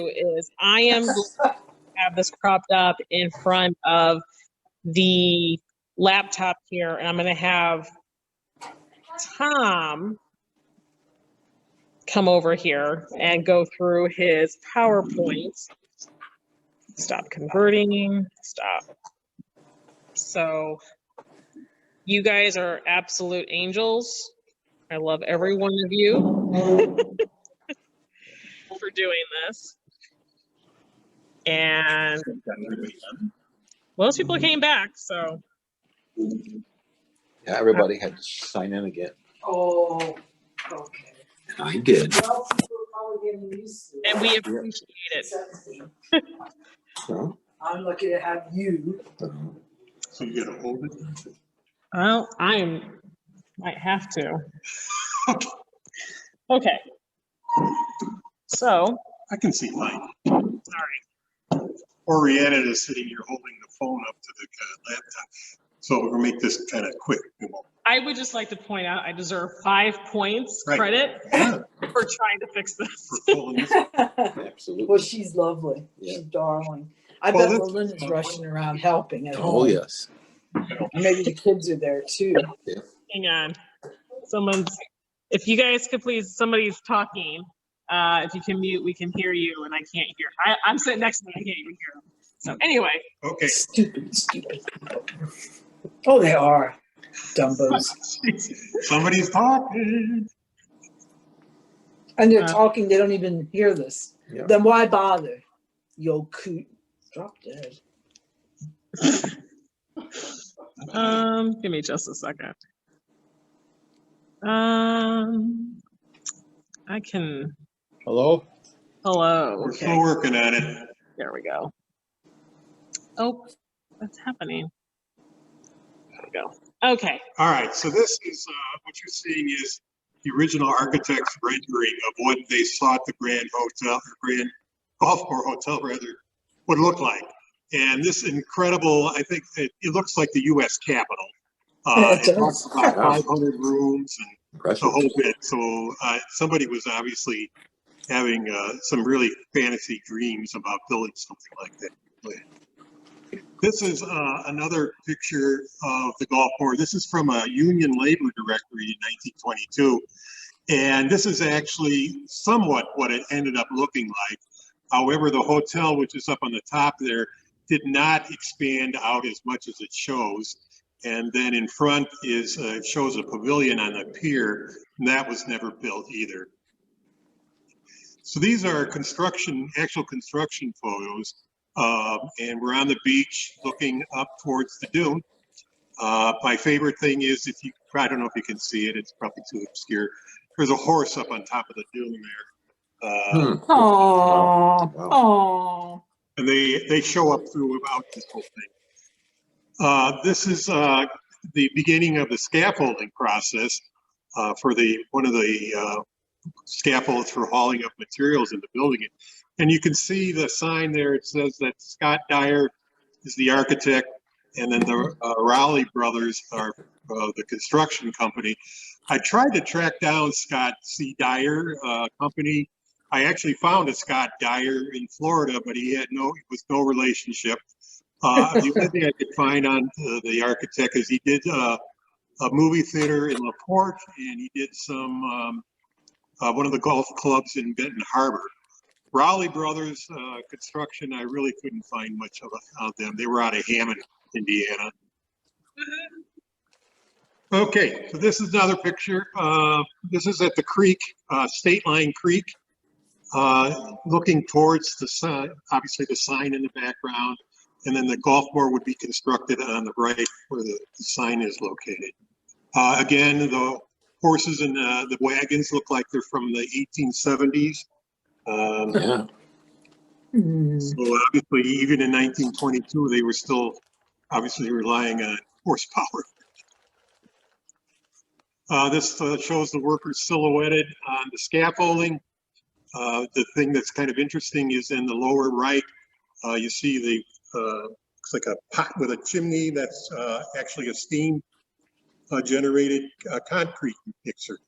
is I am going to have this propped up in front of the laptop here, and I'm going to have Tom come over here and go through his PowerPoint. Stop converting. Stop. So you guys are absolute angels. I love every one of you for doing this. And most people came back, so. Yeah, everybody had to sign in again. Oh, okay. I did. Well, people are probably getting used to it. And we appreciate it. So, I'm lucky to have you. So you gotta hold it? Well, might have to. Okay. So, I can see mine. all right. Or Rhiannon is sitting here holding the phone up to the laptop. So we're gonna make this kind of quick. I would just like to point out I deserve 5 points Right. credit Yeah. for trying to fix this. For pulling this. absolutely. Well, she's lovely. Yeah. She's darling. I Well, bet that's- Melinda's rushing around helping at home. Oh, yes. And maybe the kids are there too. Hang on. If you guys could please, somebody's talking. If you can mute, we can hear you, and I can't hear. I'm sitting next to them, I can't even hear them. So anyway. Okay. Stupid people. Oh, they are. Dumbos. Somebody's talking. And they're talking, they don't even hear this. Yeah. Then why bother? Yo, coot. Drop dead. Give me just a second. I can. Hello? Hello. We're Okay. still working on it. There we go. Oh, what's happening? There we go. Okay. All right, so this is, what you're seeing is the original architect's rendering of what they thought the Grand Golfmore Hotel rather would look like. And this incredible, I think it looks like the U.S. Capitol. It talks about 500 rooms and Impressive. the whole bit. So somebody was obviously having some really fantasy dreams about building something like that. This is another picture of the Golfmore. This is from a Union labor directory in 1922. And this is actually somewhat what it ended up looking like. However, the hotel, which is up on the top there, did not expand out as much as it shows. And then in front is shows a pavilion on the pier, and that was never built either. So these are actual construction photos. And we're on the beach looking up towards the dune. My favorite thing is I don't know if you can see it, it's probably too obscure. There's a horse up on top of the dune there. Aww. Wow. Aww. And they show up throughout this whole thing. This is the beginning of the scaffolding process for one of the scaffolds for hauling up materials into building it. And you can see the sign there. It says that Scott Dyer is the architect, and then the Rowley brothers are the construction company. I tried to track down Scott C. Dyer company. I actually found a Scott Dyer in Florida, but he was no relationship. The only thing I could find on the architect is he did a movie theater in LaPorte, and he did some one of the golf clubs in Benton Harbor. Rowley Brothers Construction, I really couldn't find much of them. They were out of Hammond, Indiana. Okay, so this is another picture. This is at the creek, State Line Creek, looking towards the sun, obviously the sign in the background, and then the Golfmore would be constructed on the right where the sign is located. Again, the horses and the wagons look like they're from the 1870s. Yeah. So obviously, even in 1922, they were still obviously relying on horsepower. This shows the workers silhouetted on the scaffolding. The thing that's kind of interesting is in the lower right, you see the looks like a pot with a chimney that's actually a steam generated concrete mixer.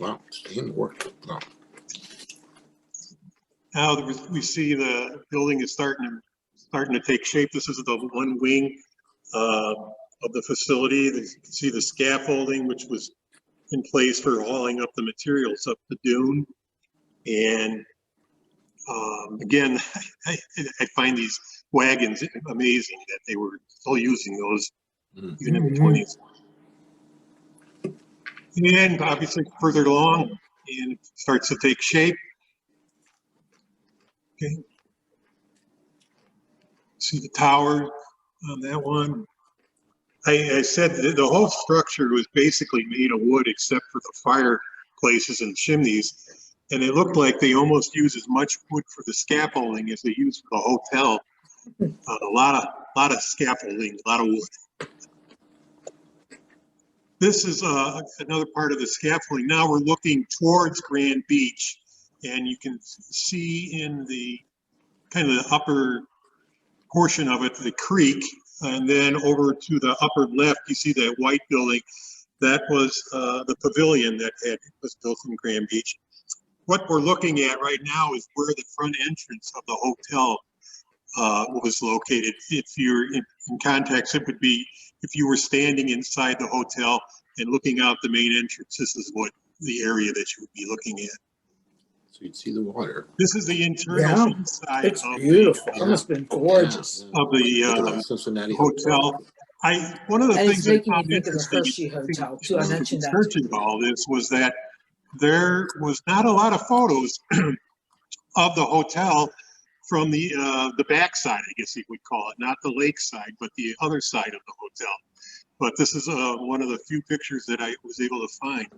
Wow, steam work. Wow. Now we see the building is starting to take shape. This is the one wing of the facility. You can see the scaffolding, which was in place for hauling up the materials up the dune. And again, I find these wagons amazing that they were still using those even in the 20s. And obviously further along, and it starts to take shape. Okay. See the tower on that one. I said that the whole structure was basically made of wood except for the fireplaces and chimneys. And it looked like they almost use as much wood for the scaffolding as they use for the hotel. A lot of scaffolding, a lot of wood. This is another part of the scaffolding. Now we're looking towards Grand Beach, and you can see in the kind of the upper portion of it, the creek, and then over to the upper left, you see that white building. That was the pavilion that was built in Grand Beach. What we're looking at right now is where the front entrance of the hotel was located. If you're in context, it would be if you were standing inside the hotel and looking out the main entrance. This is what the area that you would be looking at. So you'd see the water. This is the internal side. It's beautiful. It must have been gorgeous. Of the Cincinnati hotel. One of the And things it's I making me found think of the interesting Hershey Hotel too. I mentioned that. researching all this was that there was not a lot of photos of the hotel from the back side, I guess you would call it, not the lake side, but the other side of the hotel. But this is one of the few pictures that I was able to find.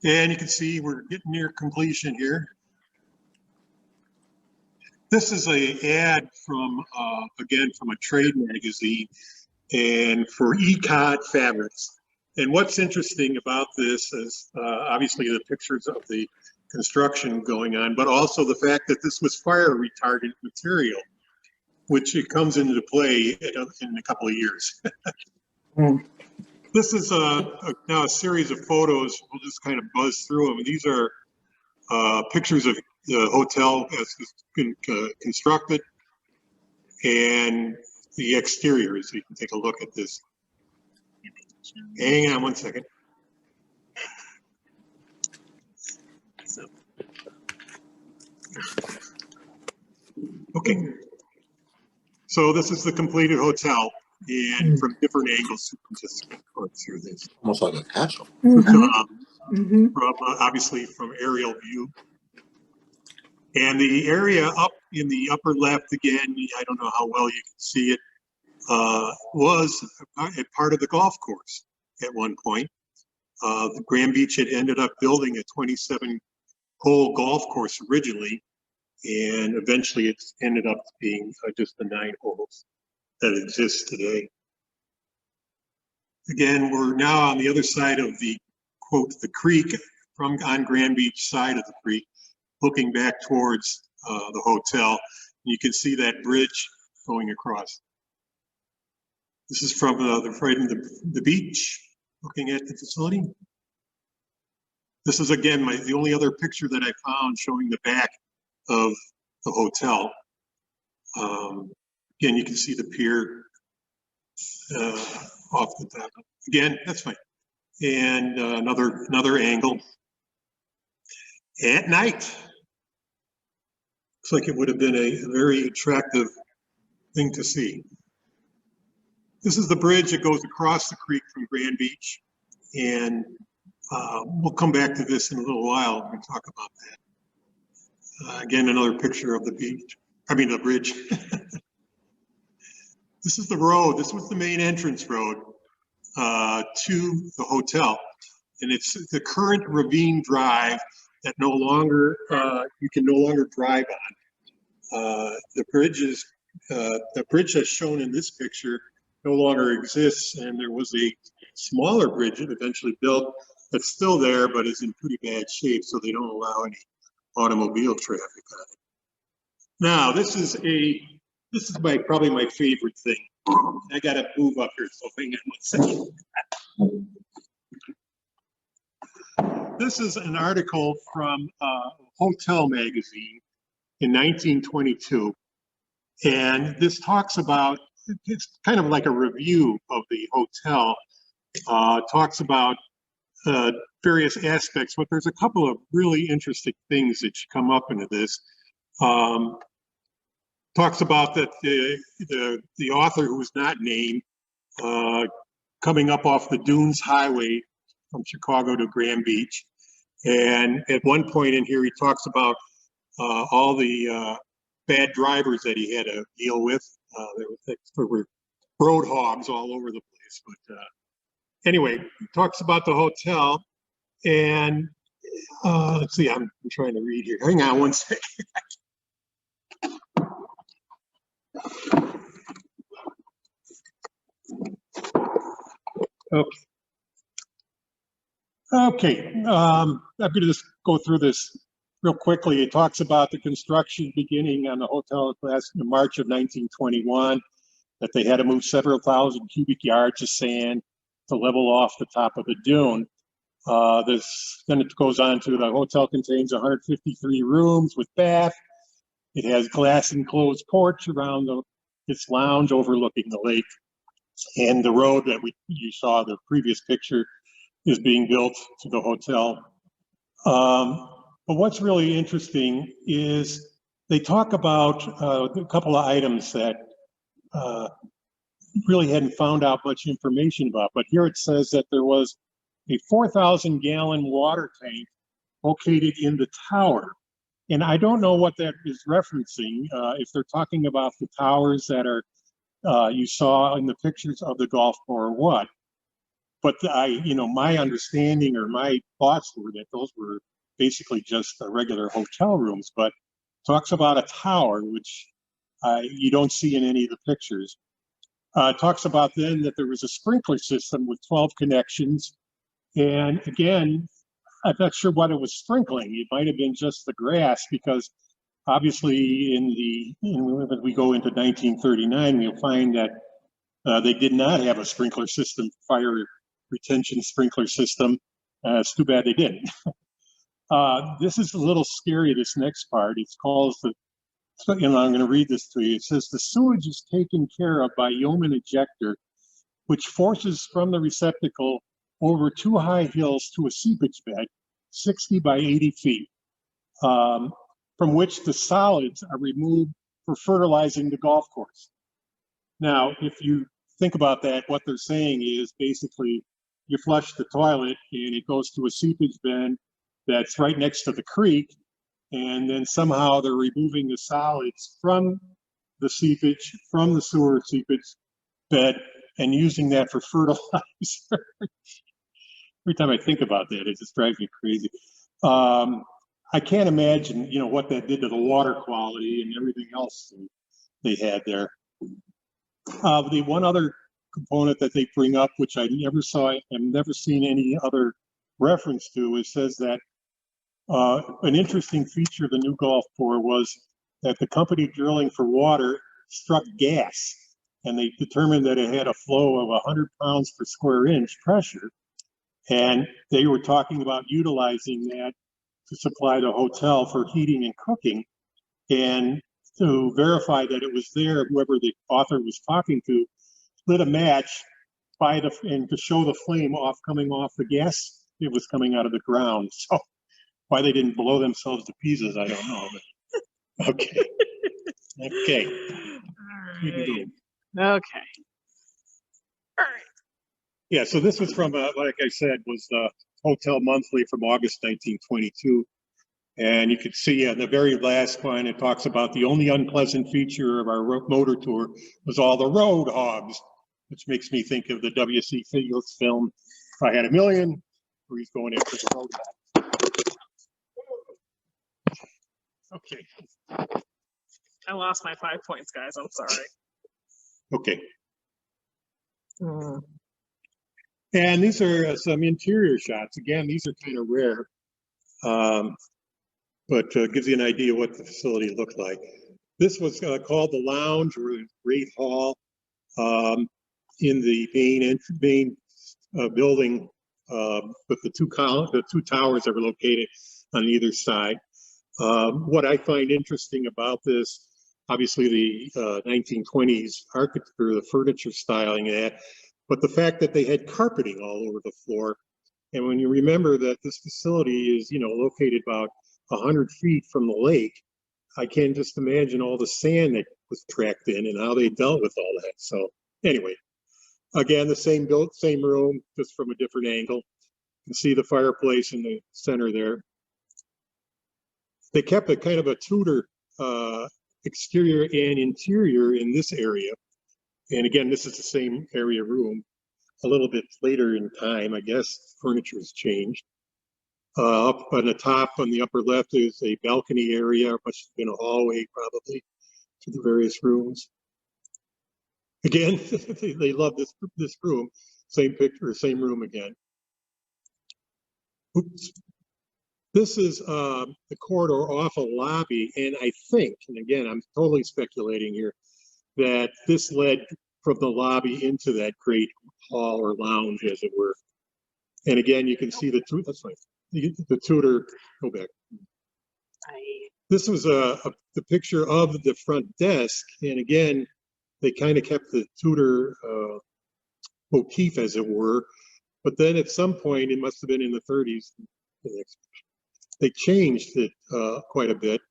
And you can see we're getting near completion here. This is an ad from, again, from a trade magazine and for ECOD fabrics. And what's interesting about this is obviously the pictures of the construction going on, but also the fact that this was fire retardant material, which it comes into play in a couple of years. This is now a series of photos. We'll just kind of buzz through them. These are pictures of the hotel as it's been constructed and the exterior, so you can take a look at this. Hang on one second. Okay. So this is the completed hotel, and from different angles, you can just go through this. Almost like a castle. From obviously from aerial view. And the area up in the upper left, again, I don't know how well you can see it, was a part of the golf course at one point. The Grand Beach had ended up building a 27-hole golf course originally, and eventually it's ended up being just the 9 holes that exist today. Again, we're now on the other side of the, quote, the creek, on Grand Beach side of the creek, looking back towards the hotel. You can see that bridge going across. This is from right in the beach, looking at the facility. This is, again, the only other picture that I found showing the back of the hotel. Again, you can see the pier off the top. Again, that's fine. And another angle. At night, looks like it would have been a very attractive thing to see. This is the bridge that goes across the creek from Grand Beach, and we'll come back to this in a little while and talk about that. Again, another picture of the beach. I mean, the bridge. This is the road. This was the main entrance road to the hotel, and it's the current ravine drive that no longer you can no longer drive on. The bridge that's shown in this picture no longer exists, and there was a smaller bridge that eventually built that's still there, but is in pretty bad shape, so they don't allow any automobile traffic on it. Now, this is probably my favorite thing. I got to move up here, so hang on one second. This is an article from Hotel magazine, in 1922. And this talks about, it's kind of like a review of the hotel, talks about various aspects, but there's a couple of really interesting things that come up into this. Talks about that the author, who was not named, coming up off the Dunes Highway from Chicago to Grand Beach. And at one point in here, he talks about all the bad drivers that he had to deal with. There were road hogs all over the place. But anyway, he talks about the hotel. And let's see, I'm trying to read here. Hang on one second. Okay, I'm going to just go through this real quickly. It talks about the construction beginning on the hotel in March of 1921, that they had to move several thousand cubic yards of sand to level off the top of the dune. Then it goes on to the hotel contains 153 rooms with bath. It has glass enclosed porch around its lounge overlooking the lake. And the road that you saw the previous picture is being built to the hotel. But what's really interesting is they talk about a couple of items that really hadn't found out much information about. But here it says that there was a 4,000-gallon water tank located in the tower. And I don't know what that is referencing, if they're talking about the towers that are you saw in the pictures of the Golfmore or what. But my understanding or my thoughts were that those were basically just regular hotel rooms, but talks about a tower, which you don't see in any of the pictures. Talks about then that there was a sprinkler system with 12 connections. And again, I'm not sure what it was sprinkling. It might have been just the grass, because obviously when we go into 1939, you'll find that they did not have a sprinkler system, fire retention sprinkler system. It's too bad they didn't. This is a little scary, this next part. It's called I'm going to read this to you. It says, the sewage is taken care of by Yeoman ejector, which forces from the receptacle over 2 high hills to a seepage bed, 60 by 80 feet, from which the solids are removed for fertilizing the golf course. Now, if you think about that, what they're saying is basically you flush the toilet and it goes to a seepage bed that's right next to the creek, and then somehow they're removing the solids from the seepage, from the sewer seepage bed, and using that for fertilizer. Every time I think about that, it just drives me crazy. I can't imagine, what that did to the water quality and everything else they had there. The one other component that they bring up, which I never saw and never seen any other reference to, it says that an interesting feature of the new Golfmore was that the company drilling for water struck gas, and they determined that it had a flow of 100 pounds per square inch pressure. And they were talking about utilizing that to supply the hotel for heating and cooking. And to verify that it was there, whoever the author was talking to lit a match and to show the flame coming off the gas. It was coming out of the ground. So why they didn't blow themselves to pieces, I don't know. But, okay. Okay. All right. Okay. All right. Yeah, so this was from, like I said, was the Hotel Monthly from August 1922. And you can see on the very last line, it talks about the only unpleasant feature of our motor tour was all the road hogs, which makes me think of the W.C. Fields film, If I Had a Million, where he's going after the road hogs. Okay. I lost my 5 points, guys. I'm sorry. Okay. And these are some interior shots. Again, these are kind of rare, but gives you an idea what the facility looked like. This was called the Lounge or Great Hall in the main building with the two towers that were located on either side. What I find interesting about this, obviously the 1920s architecture, the furniture styling, that, but the fact that they had carpeting all over the floor. And when you remember that this facility is, located about 100 feet from the lake, I can just imagine all the sand that was tracked in and how they dealt with all that. So anyway, again, the same room, just from a different angle. You can see the fireplace in the center there. They kept a kind of a Tudor exterior and interior in this area. And again, this is the same area room. A little bit later in time, I guess, furniture has changed. Up on the top, on the upper left, is a balcony area, must have been a hallway probably to the various rooms. Again, they love this room. Same picture, same room again. Oops. This is the corridor off a lobby, and I think, and again, I'm totally speculating here, that this led from the lobby into that great hall or lounge, as it were. And again, you can see the that's right. The Tudor, go back. This was the picture of the front desk, and again, they kind of kept the Tudor motif, as it were. But then at some point, it must have been in the 30s, they changed it quite a bit,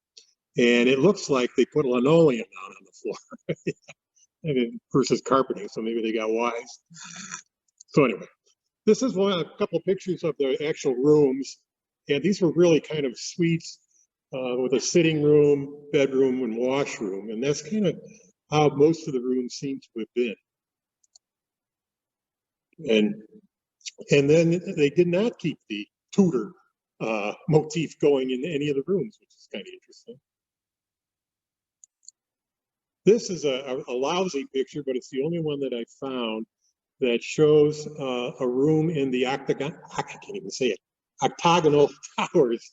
and it looks like they put linoleum down on the floor versus carpeting. So maybe they got wise. So anyway. This is a couple of pictures of the actual rooms, and these were really kind of suites with a sitting room, bedroom, and washroom, and that's kind of how most of the rooms seem to have been. And then they did not keep the Tudor motif going in any of the rooms, which is kind of interesting. This is a lousy picture, but it's the only one that I found that shows a room in the octagon, I can't even say it, octagonal towers.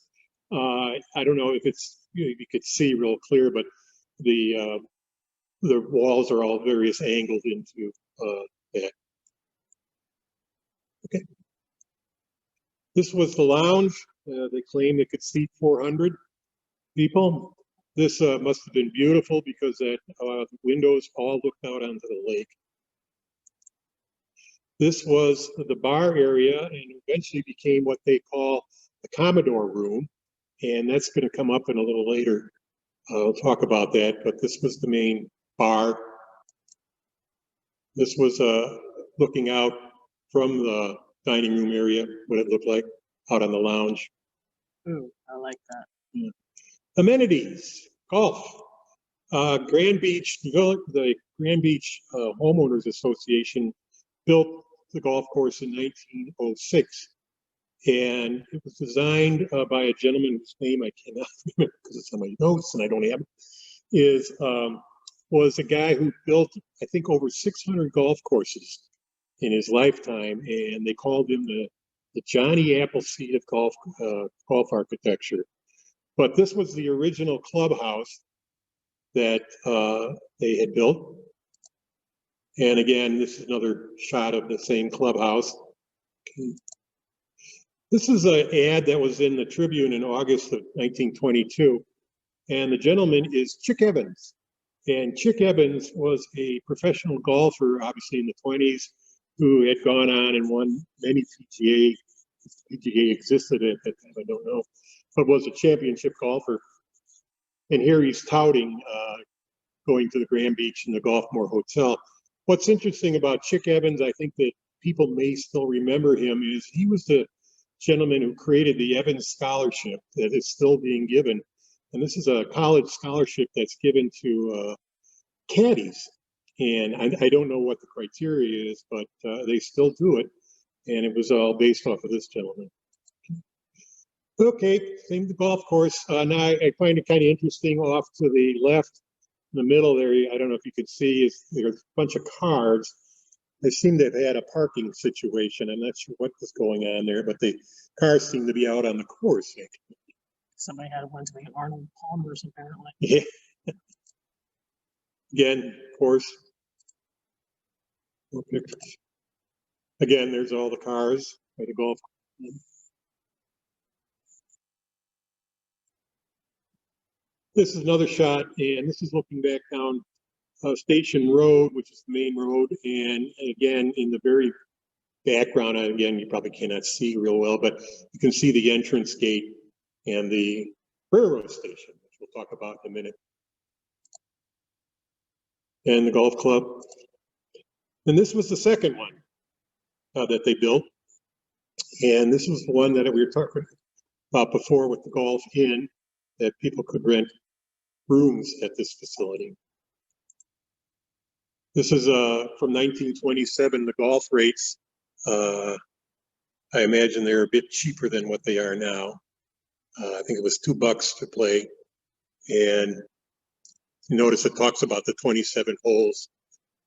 I don't know if it's, you could see real clear, but the walls are all various angled into that. Okay. This was the lounge. They claim it could seat 400 people. This must have been beautiful because the windows all looked out onto the lake. This was the bar area and eventually became what they call the Commodore room. And that's going to come up in a little later. I'll talk about that, but this was the main bar. This was looking out from the dining room area, what it looked like out on the lounge. Ooh, I like that. Yeah. Amenities, golf. Grand Beach, the Grand Beach Homeowners Association built the golf course in 1906. And it was designed by a gentleman whose name I cannot remember because it's on my notes and I don't have it, was a guy who built, I think, over 600 golf courses in his lifetime. And they called him the Johnny Appleseed of golf architecture. But this was the original clubhouse that they had built. And again, this is another shot of the same clubhouse. Okay. This is an ad that was in the Tribune in August of 1922. And the gentleman is Chick Evans. And Chick Evans was a professional golfer, obviously in the 20s, who had gone on and won many PGA. PGA existed at that time, I don't know, but was a championship golfer. And here he's touting going to the Grand Beach and the Golfmore Hotel. What's interesting about Chick Evans, I think that people may still remember him, is he was the gentleman who created the Evans Scholarship that is still being given. And this is a college scholarship that's given to caddies. And I don't know what the criteria is, but they still do it. And it was all based off of this gentleman. Okay, same the golf course. Now I find it kind of interesting off to the left, in the middle there, I don't know if you could see, is there's a bunch of cars. They seem to have had a parking situation. I'm not sure what was going on there, but the cars seem to be out on the course. Somebody had one to the Arnold Palmer's, apparently. Yeah. Again, of course. Again, there's all the cars by the golf. This is another shot, and this is looking back down Station Road, which is the main road, and again, in the very background, again, you probably cannot see real well, but you can see the entrance gate and the railroad station, which we'll talk about in a minute, and the golf club. And this was the second one that they built, and this was the one that we were talking about before with the Golf Inn, that people could rent rooms at this facility. This is from 1927, the golf rates. I imagine they're a bit cheaper than what they are now. I think it was $2 to play. And you notice it talks about the 27 holes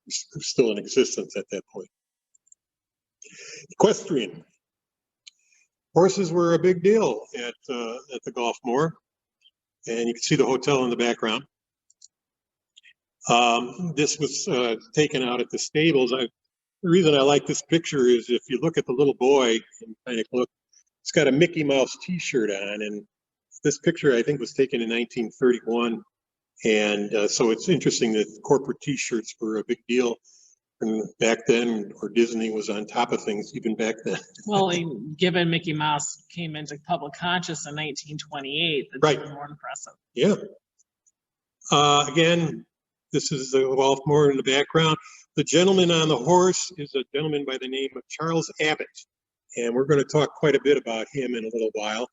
still in existence at that point. Equestrian. Horses were a big deal at the Golfmore. And you can see the hotel in the background. This was taken out at the stables. The reason I like this picture is if you look at the little boy and kind of look, he's got a Mickey Mouse t-shirt on, and this picture I think was taken in 1931. And so it's interesting that corporate t-shirts were a big deal back then, or Disney was on top of things even back then. Well, given Mickey Mouse came into public conscious in 1928, that's right. even more impressive. Yeah. Again, this is the Golfmore in the background. The gentleman on the horse is a gentleman by the name of Charles Abbott, and we're going to talk quite a bit about him in a little while.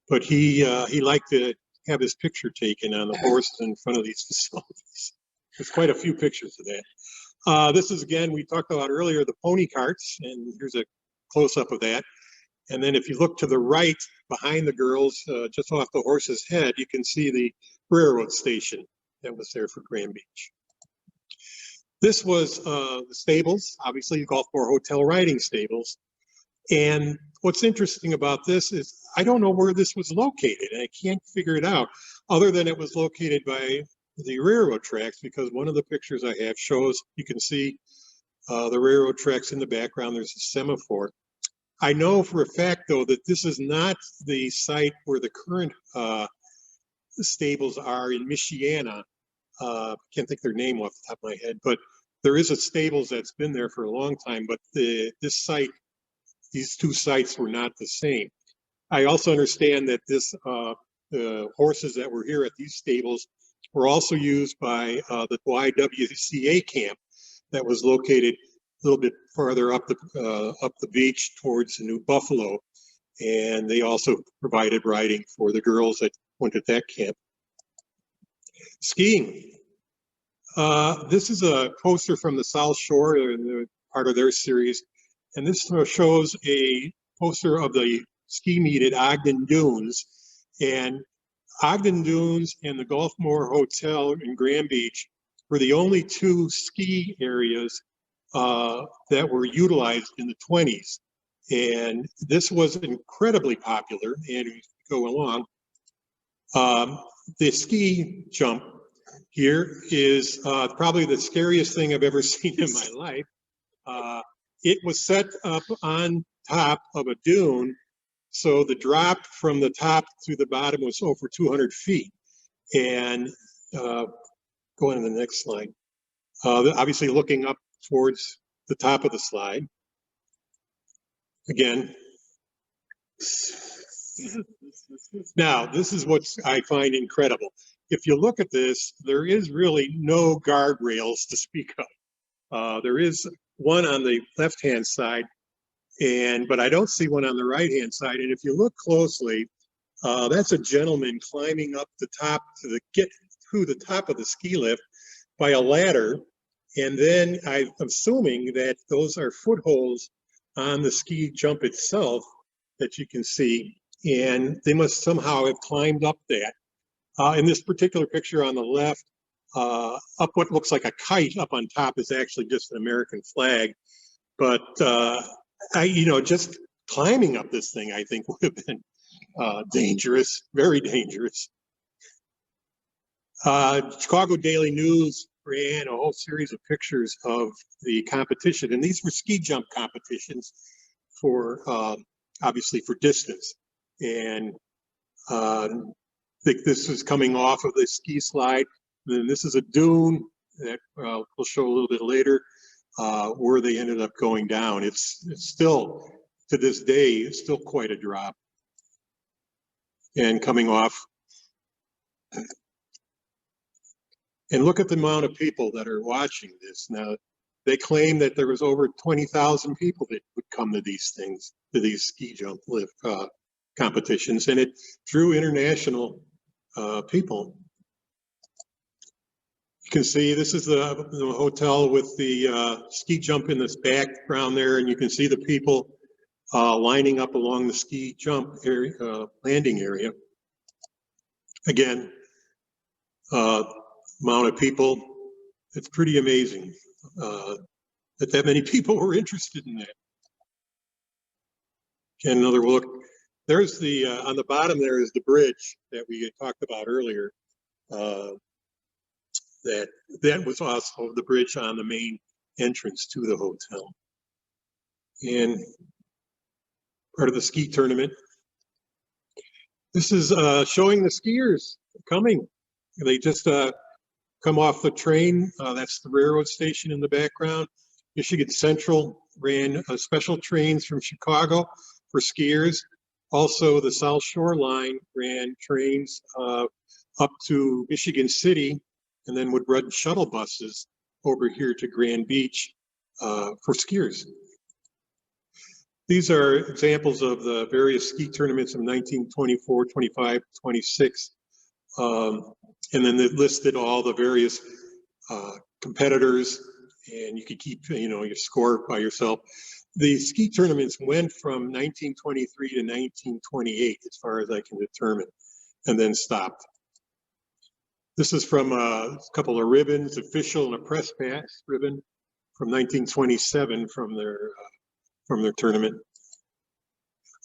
But he liked to have his picture taken on the horse in front of these facilities. There's quite a few pictures of that. This is, again, we talked about earlier, the pony carts, and here's a close-up of that. And then if you look to the right, behind the girls, just off the horse's head, you can see the railroad station that was there for Grand Beach. This was the stables, obviously, Golfmore Hotel riding stables. And what's interesting about this is I don't know where this was located, and I can't figure it out, other than it was located by the railroad tracks, because one of the pictures I have shows, you can see the railroad tracks in the background. There's a semaphore. I know for a fact, though, that this is not the site where the current stables are in Michiana. Can't think their name off the top of my head, but there is a stables that's been there for a long time, but this site, these two sites were not the same. I also understand that the horses that were here at these stables were also used by the YWCA camp that was located a little bit farther up the beach towards New Buffalo, and they also provided riding for the girls that went to that camp. Skiing. This is a poster from the South Shore, part of their series, and this shows a poster of the ski meet at Ogden Dunes, and Ogden Dunes and the Golfmore Hotel in Grand Beach were the only two ski areas that were utilized in the 20s. And this was incredibly popular, and we go along. The ski jump here is probably the scariest thing I've ever seen in my life. It was set up on top of a dune, so the drop from the top to the bottom was over 200 feet. And going to the next slide. Obviously looking up towards the top of the slide. Again. Now, this is what I find incredible. If you look at this, there is really no guardrails to speak of. There is one on the left-hand side, but I don't see one on the right-hand side. And if you look closely, that's a gentleman climbing up the top to get to the top of the ski lift by a ladder. And then I'm assuming that those are footholds on the ski jump itself that you can see. And they must somehow have climbed up that. In this particular picture on the left, up what looks like a kite up on top is actually just an American flag. But, just climbing up this thing, I think would have been dangerous, very dangerous. Chicago Daily News ran a whole series of pictures of the competition, and these were ski jump competitions for, obviously for distance. And think this is coming off of the ski slide. Then this is a dune that we'll show a little bit later, where they ended up going down. It's still, to this day, it's still quite a drop. And coming off. And look at the amount of people that are watching this. Now, they claim that there was over 20,000 people that would come to these things, to these ski jump lift competitions, and it drew international people. You can see this is the hotel with the ski jump in this background there, and you can see the people lining up along the ski jump area, landing area. Again, amount of people, it's pretty amazing that many people were interested in that. Again, another look. There's the, on the bottom there is the bridge that we had talked about earlier. That was also the bridge on the main entrance to the hotel. And part of the ski tournament. This is showing the skiers coming. They just come off the train. That's the railroad station in the background. Michigan Central ran special trains from Chicago for skiers. Also, the South Shore Line ran trains up to Michigan City, and then would run shuttle buses over here to Grand Beach for skiers. These are examples of the various ski tournaments of 1924, 25, 26. And then they listed all the various competitors, and you could keep, your score by yourself. The ski tournaments went from 1923 to 1928, as far as I can determine, and then stopped. This is from a couple of ribbons, official and a press pass ribbon from 1927 from their tournament.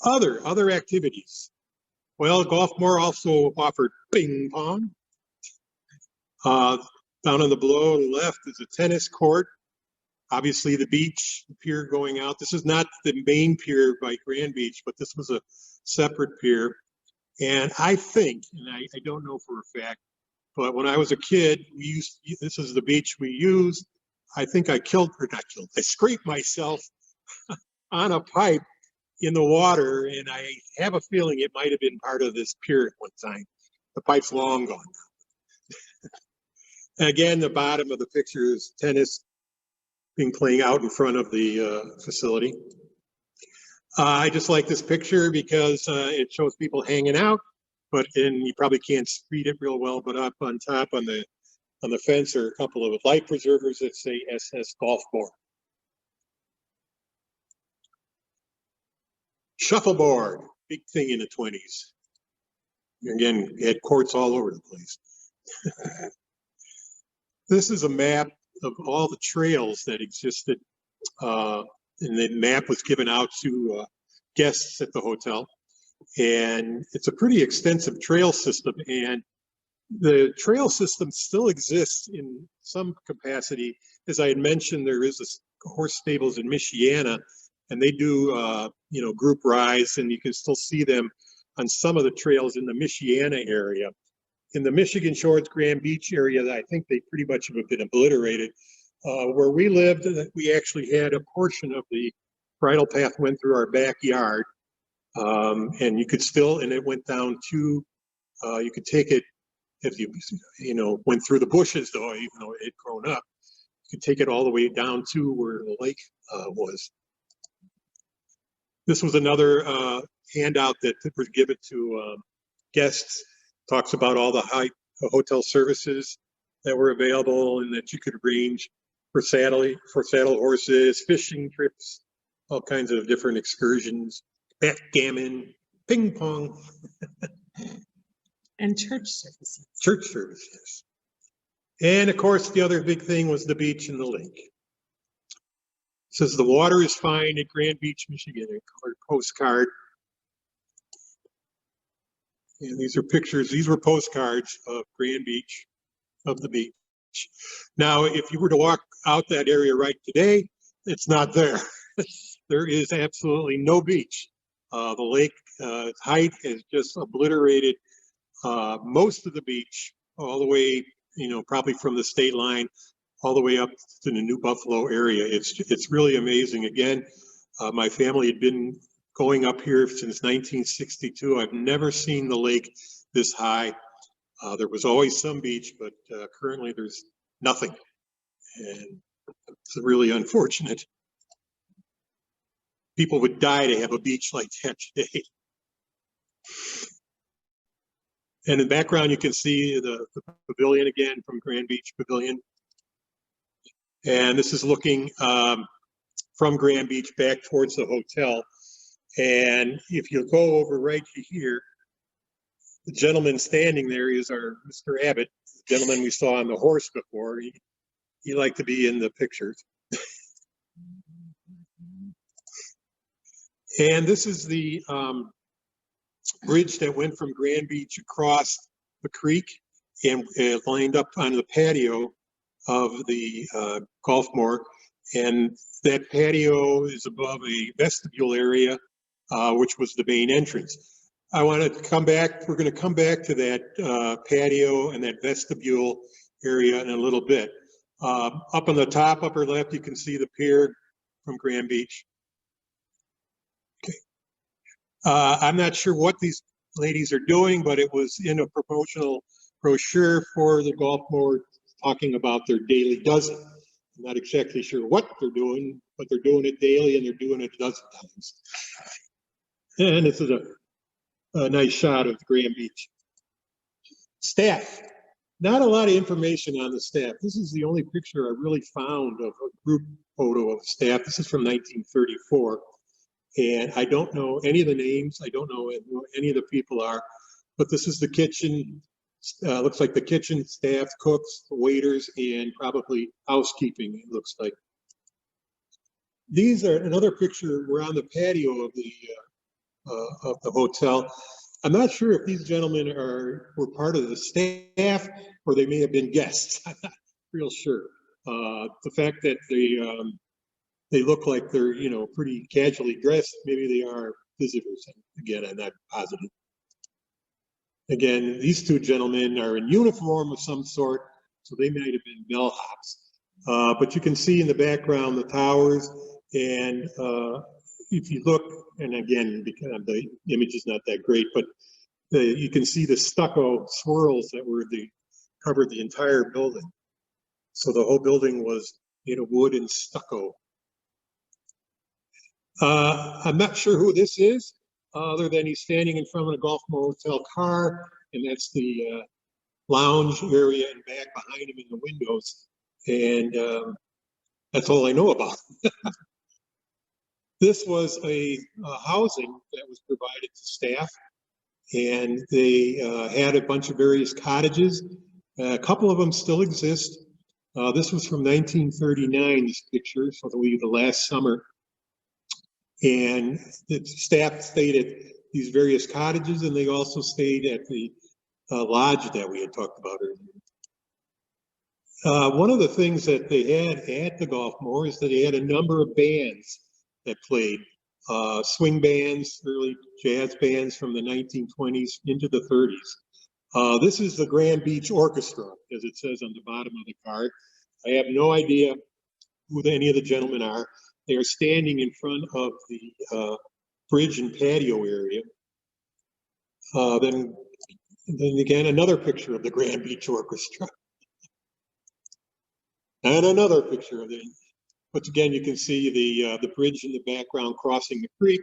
Other activities. Well, Golfmore also offered ping pong. Down on the below left is a tennis court. Obviously the beach, the pier going out. This is not the main pier by Grand Beach, but this was a separate pier. And I think, and I don't know for a fact, but when I was a kid, this is the beach we used. I think I scraped myself on a pipe in the water, and I have a feeling it might have been part of this pier at one time. The pipe's long gone now. Again, the bottom of the picture is tennis being playing out in front of the facility. I just like this picture because it shows people hanging out, and you probably can't read it real well, but up on top on the fence are a couple of life preservers that say SS Golfmore. Shuffleboard, big thing in the 20s. Again, had courts all over the place. This is a map of all the trails that existed, and the map was given out to guests at the hotel. And it's a pretty extensive trail system, and the trail system still exists in some capacity. As I had mentioned, there is a horse stables in Michiana, and they do group rides, and you can still see them on some of the trails in the Michiana area. In the Michigan Shores Grand Beach area, I think they pretty much have been obliterated. Where we lived, we actually had a portion of the bridle path went through our backyard, and you could still, and it went down to, you could take it if you went through the bushes though, even though it had grown up, you could take it all the way down to where the lake was. This was another handout that was given to guests. Talks about all the hotel services that were available and that you could arrange for saddle horses, fishing trips, all kinds of different excursions, backgammon, ping pong. And church services. Church services. And of course, the other big thing was the beach and the lake. It says the water is fine at Grand Beach, Michigan, a colored postcard. And these are pictures, these were postcards of Grand Beach, of the beach. Now, if you were to walk out that area right today, it's not there. There is absolutely no beach. The lake height has just obliterated most of the beach, all the way, you know, probably from the state line, all the way up to the New Buffalo area. It's really amazing. Again, my family had been going up here since 1962. I've never seen the lake this high. There was always some beach, but currently there's nothing. And it's really unfortunate. People would die to have a beach like that today. And in the background, you can see the pavilion again from Grand Beach Pavilion. And this is looking from Grand Beach back towards the hotel. And if you go over right to here, the gentleman standing there is our Mr. Abbott, the gentleman we saw on the horse before. He liked to be in the pictures. And this is the bridge that went from Grand Beach across the creek and lined up on the patio of the Golfmore. And that patio is above a vestibule area, which was the main entrance. I want to come back. We're going to come back to that patio and that vestibule area in a little bit. Up on the top upper left, you can see the pier from Grand Beach. Okay. I'm not sure what these ladies are doing, but it was in a promotional brochure for the Golfmore talking about their daily dozen. I'm not exactly sure what they're doing, but they're doing it daily and they're doing it a dozen times. And this is a nice shot of Grand Beach. Staff. Not a lot of information on the staff. This is the only picture I really found of a group photo of staff. This is from 1934. And I don't know any of the names. I don't know who any of the people are. But this is the kitchen. Looks like the kitchen staff, cooks, waiters, and probably housekeeping, it looks like. These are another picture. We're on the patio of the hotel. I'm not sure if these gentlemen were part of the staff or they may have been guests. I'm not real sure. The fact that they look like they're, you know, pretty casually dressed, maybe they are visitors. Again, I'm not positive. Again, these two gentlemen are in uniform of some sort, so they might have been bellhops. But you can see in the background the towers, and if you look, and again, because the image is not that great, but you can see the stucco swirls that covered the entire building. So the whole building was made of wood and stucco. I'm not sure who this is, other than he's standing in front of a Golfmore Hotel car, and that's the lounge area and back behind him in the windows. And that's all I know about. This was a housing that was provided to staff, and they had a bunch of various cottages. A couple of them still exist. This was from 1939, this picture, so the last summer. And the staff stayed at these various cottages, and they also stayed at the lodge that we had talked about earlier. One of the things that they had at the Golfmore is that they had a number of bands that played, swing bands, early jazz bands from the 1920s into the 30s. This is the Grand Beach Orchestra, as it says on the bottom of the card. I have no idea who any of the gentlemen are. They are standing in front of the bridge and patio area. Then again, another picture of the Grand Beach Orchestra. And another picture of them. But again, you can see the bridge in the background crossing the creek.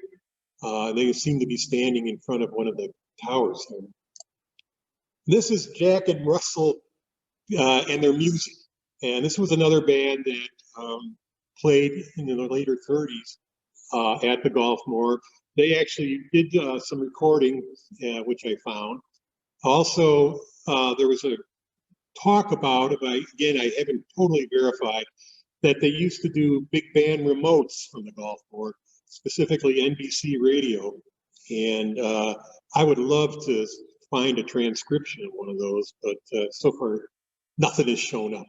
They seem to be standing in front of one of the towers there. This is Jack and Russell and their music. And this was another band that played in the later 30s at the Golfmore. They actually did some recording, which I found. Also, there was a talk about, again, I haven't totally verified, that they used to do big band remotes from the Golfmore, specifically NBC radio. And I would love to find a transcription of one of those, but so far, nothing has shown up.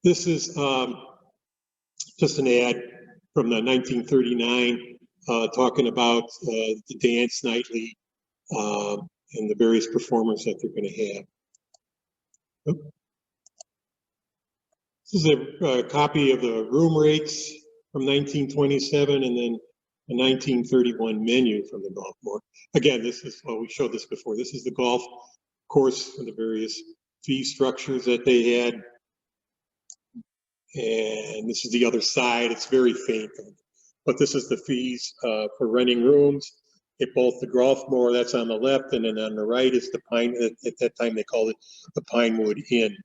This is just an ad from the 1939 talking about the dance nightly and the various performers that they're going to have. Oop. This is a copy of the room rates from 1927 and then the 1931 menu from the Golfmore. Again, this is, well, we showed this before. This is the golf course and the various fee structures that they had. And this is the other side. It's very faint, but this is the fees for renting rooms at both the Golfmore, that's on the left, and then on the right is the Pine, at that time they called it the Pinewood Inn.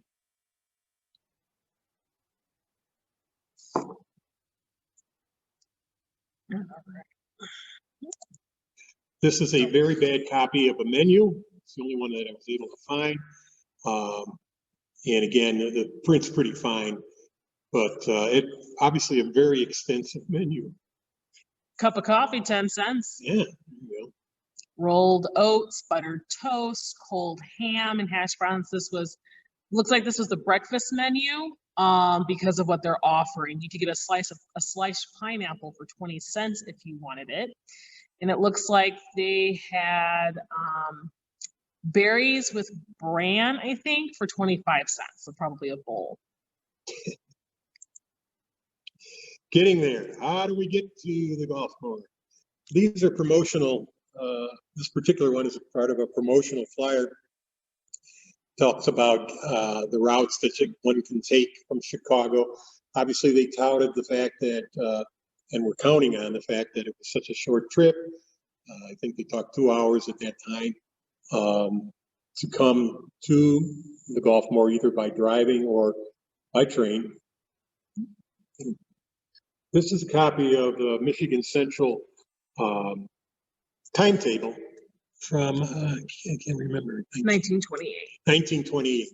This is a very bad copy of a menu. It's the only one that I was able to find. And again, the print's pretty fine, but it obviously a very extensive menu. Cup of coffee, 10 cents. Yeah, there you go. Rolled oats, buttered toast, cold ham, and hash browns. This was, looks like this was the breakfast menu because of what they're offering. You could get a sliced pineapple for 20 cents if you wanted it. And it looks like they had berries with bran, I think, for 25 cents. So probably a bowl. Getting there. How do we get to the Golfmore? These are promotional. This particular one is a part of a promotional flyer. Talks about the routes that one can take from Chicago. Obviously, they touted the fact that, and we're counting on the fact that it was such a short trip. I think they talked 2 hours at that time to come to the Golfmore either by driving or by train. This is a copy of the Michigan Central timetable from, I can't remember. 1928. 1928.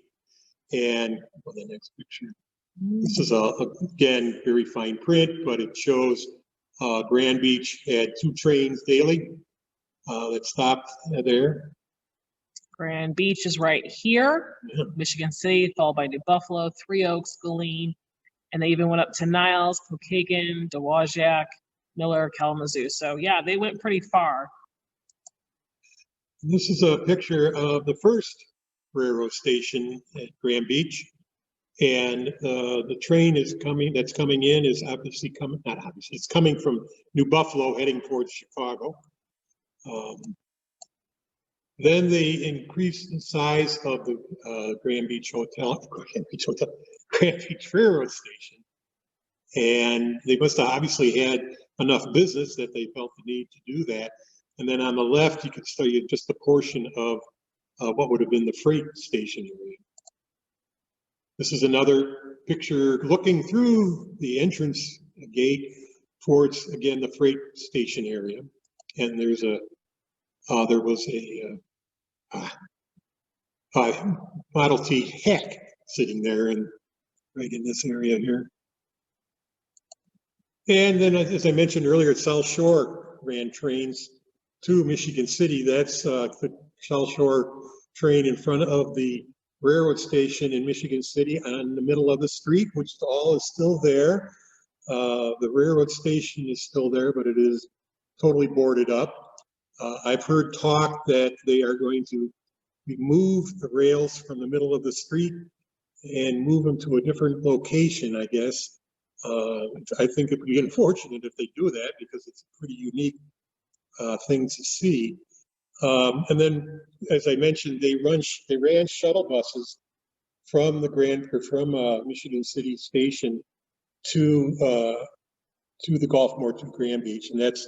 And well, the next picture. This is, again, very fine print, but it shows Grand Beach had 2 trains daily that stopped there. Grand Beach is right here. Yeah. Michigan City, followed by New Buffalo, Three Oaks, Galeen, and they even went up to Niles, Pokagon, Dowagiac, Miller, Kalamazoo. So yeah, they went pretty far. This is a picture of the first railroad station at Grand Beach. And the train is coming, that's coming in is obviously coming, not obviously, it's coming from New Buffalo heading towards Chicago. Then they increased the size of the Grand Beach Railroad Station. And they must have obviously had enough business that they felt the need to do that. And then on the left, you could see just a portion of what would have been the freight station area. This is another picture looking through the entrance gate towards, again, the freight station area. And there's a, there was a Model T Heck sitting there and right in this area here. And then, as I mentioned earlier, South Shore ran trains to Michigan City. That's the South Shore train in front of the railroad station in Michigan City on the middle of the street, which all is still there. The railroad station is still there, but it is totally boarded up. I've heard talk that they are going to remove the rails from the middle of the street and move them to a different location, I guess. I think it would be unfortunate if they do that because it's a pretty unique thing to see. And then, as I mentioned, they ran shuttle buses from the Michigan City Station to the Golfmore to Grand Beach, and that's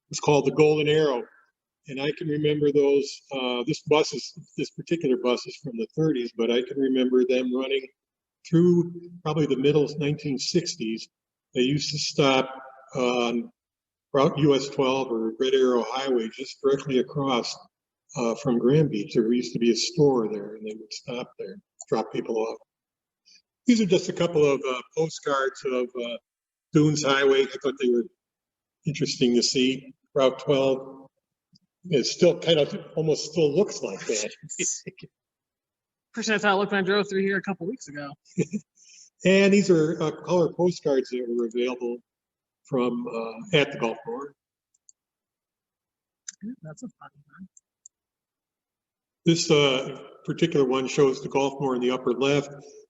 it's called the Golden Arrow. And I can remember those. This particular bus is from the 30s, but I can remember them running through probably the middle 1960s. They used to stop on Route US 12 or Red Arrow Highway just directly across from Grand Beach. There used to be a store there, and they would stop there, drop people off. These are just a couple of postcards of Dunes Highway. I thought they were interesting to see. Route 12. It still kind of almost still looks like that. First, that's how it looked when I drove through here a couple weeks ago. And these are color postcards that were available from at the Golfmore. That's a fun one. This particular one shows the Golfmore in the upper left.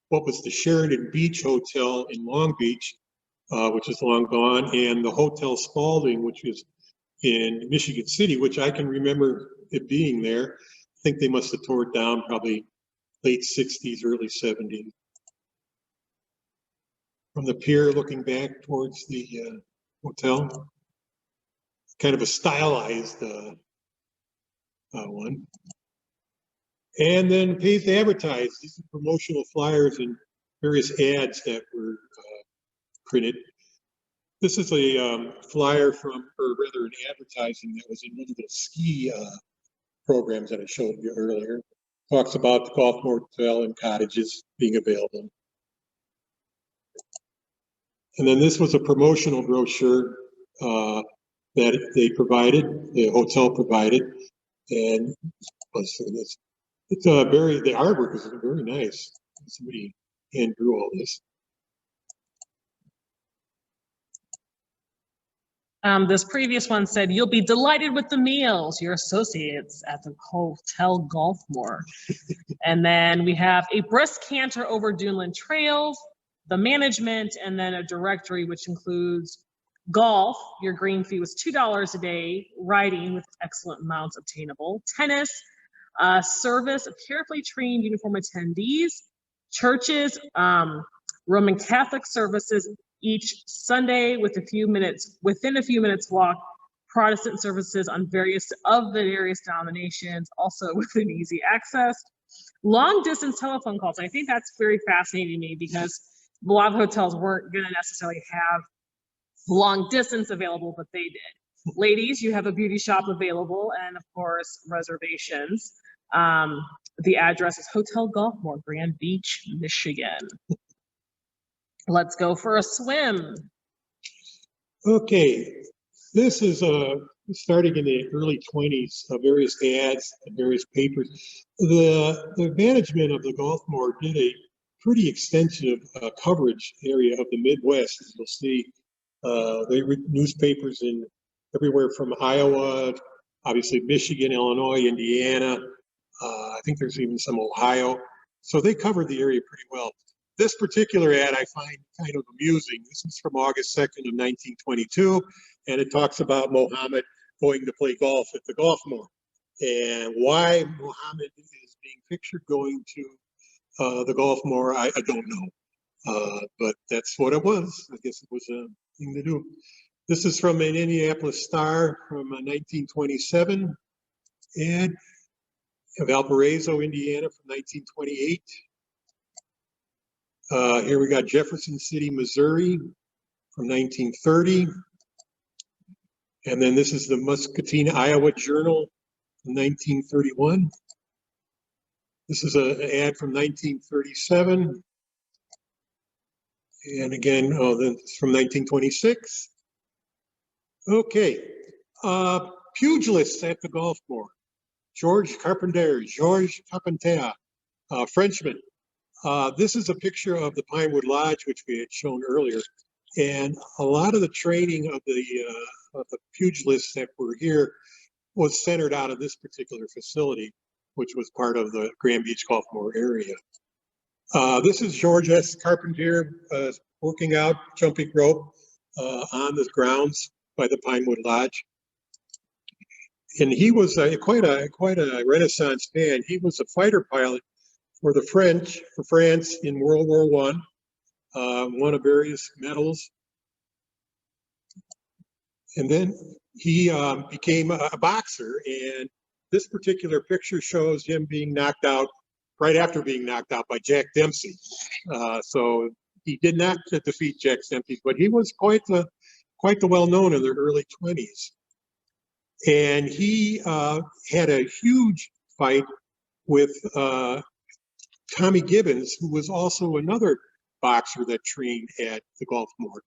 What was the Sheridan Beach Hotel in Long Beach, which is long gone, and the Hotel Spalding, which is in Michigan City, which I can remember it being there. I think they must have tore it down probably late 60s, early 70s. From the pier looking back towards the hotel. Kind of a stylized one. And then pays to advertise. These are promotional flyers and various ads that were printed. This is a flyer from, or rather an advertising that was in one of the ski programs that I showed you earlier. Talks about the Golfmore Hotel and cottages being available. And then this was a promotional brochure that they provided, the hotel provided. And let's see this. It's the artwork is very nice. Somebody hand drew all this. This previous one said, "You'll be delighted with the meals, your associates at the Hotel Golfmore." And then we have a brisk canter over Duneland Trails, the management, and then a directory which includes golf. Your green fee was $2 a day, riding with excellent mounts obtainable, tennis, service of carefully trained uniform attendees, churches, Roman Catholic services each Sunday with within a few minutes walk, Protestant services on various denominations, also within easy access, long distance telephone calls. I think that's very fascinating to me because a lot of hotels weren't going to necessarily have long distance available, but they did. Ladies, you have a beauty shop available, and of course, reservations. The address is Hotel Golfmore, Grand Beach, Michigan. Let's go for a swim. Okay, this is starting in the early 20s, various ads and various papers. The management of the Golfmore did a pretty extensive coverage area of the Midwest, as you'll see. They read newspapers in everywhere from Iowa, obviously Michigan, Illinois, Indiana. I think there's even some Ohio. So they covered the area pretty well. This particular ad I find kind of amusing. This is from August 2nd of 1922, and it talks about Mohammed going to play golf at the Golfmore. And why Mohammed is being pictured going to the Golfmore, I don't know. But that's what it was. I guess it was a thing to do. This is from an Indianapolis Star from 1927, and Valparaiso, Indiana from 1928. Here we got Jefferson City, Missouri from 1930. And then this is the Muscatine, Iowa Journal from 1931. This is an ad from 1937. And again, then it's from 1926. Okay, pugilists at the Golfmore. Georges Carpenter, Frenchman. This is a picture of the Pinewood Lodge, which we had shown earlier. And a lot of the training of the pugilists that were here was centered out of this particular facility, which was part of the Grand Beach Golfmore area. This is George S. Carpenter working out jumping rope on the grounds by the Pinewood Lodge. And he was quite a Renaissance man. He was a fighter pilot for the French, for France in World War I, won of various medals. And then he became a boxer, and this particular picture shows him being knocked out right after being knocked out by Jack Dempsey. So he did not defeat Jack Dempsey, but he was quite the well-known in the early 20s. And he had a huge fight with Tommy Gibbons, who was also another boxer that trained at the Golfmore.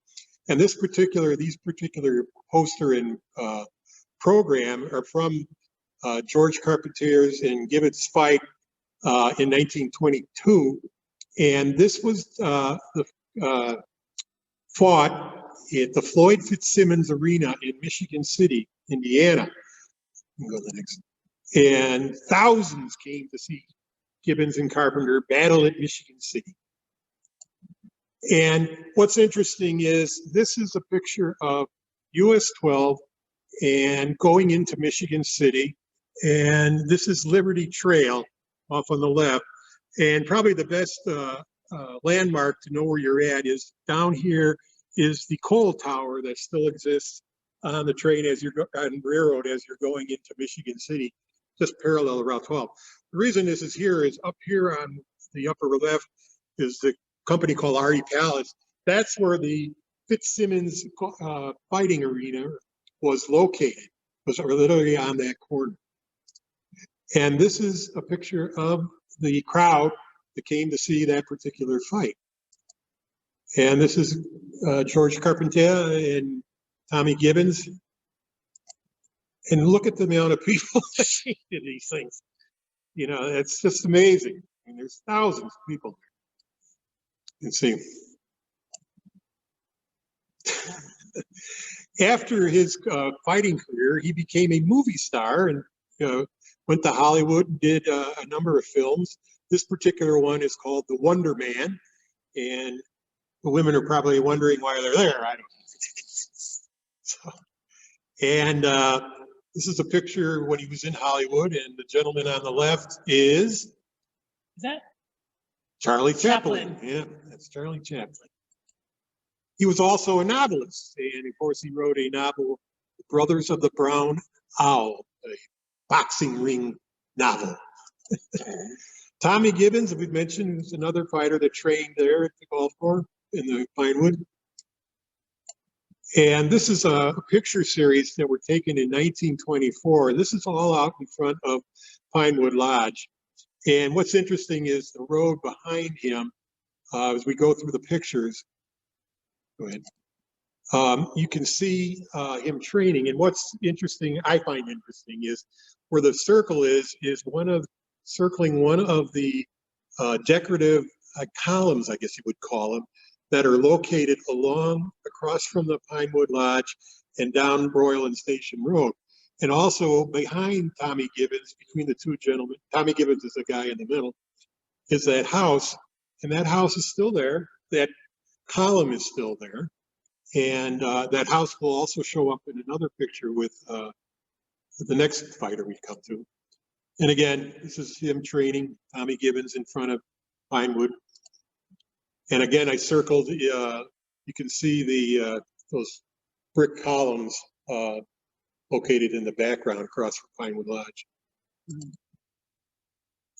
And these particular poster and program are from George Carpenter's and Gibbons' fight in 1922. And this was fought at the Floyd Fitzsimmons Arena in Michigan City, Indiana. Go to the next. And thousands came to see Gibbons and Carpenter battle at Michigan City. And what's interesting is this is a picture of US 12 and going into Michigan City. And this is Liberty Trail off on the left. And probably the best landmark to know where you're at is down here is the coal tower that still exists on the train as you're on railroad as you're going into Michigan City, just parallel to Route 12. The reason this is here is up here on the upper left is the company called Artie Palace. That's where the Fitzsimmons fighting arena was located, was literally on that corner. And this is a picture of the crowd that came to see that particular fight. And this is George Carpenter and Tommy Gibbons. And look at the amount of people that came to these things. You know, it's just amazing. I mean, there's thousands of people there. You can see. After his fighting career, he became a movie star and went to Hollywood and did a number of films. This particular one is called The Wonder Man, and the women are probably wondering why they're there. I don't know. So, and this is a picture when he was in Hollywood, and the gentleman on the left is that Charlie Chaplin. Yeah, that's Charlie Chaplin. He was also a novelist, and of course he wrote a novel, Brothers of the Brown Owl, a boxing ring novel. Tommy Gibbons, as we mentioned, is another fighter that trained there at the Golfmore in the Pinewood. And this is a picture series that were taken in 1924. This is all out in front of Pinewood Lodge. And what's interesting is the road behind him, as we go through the pictures, go ahead. You can see him training. And what's interesting, I find interesting, is where the circle is circling one of the decorative columns, I guess you would call them, that are located across from the Pinewood Lodge and down Royal and Station Road. And also behind Tommy Gibbons, between the two gentlemen, Tommy Gibbons is the guy in the middle, is that house. And that house is still there. That column is still there. And that house will also show up in another picture with the next fighter we come to. And again, this is him training Tommy Gibbons in front of Pinewood. And again, I circled, you can see those brick columns located in the background across from Pinewood Lodge.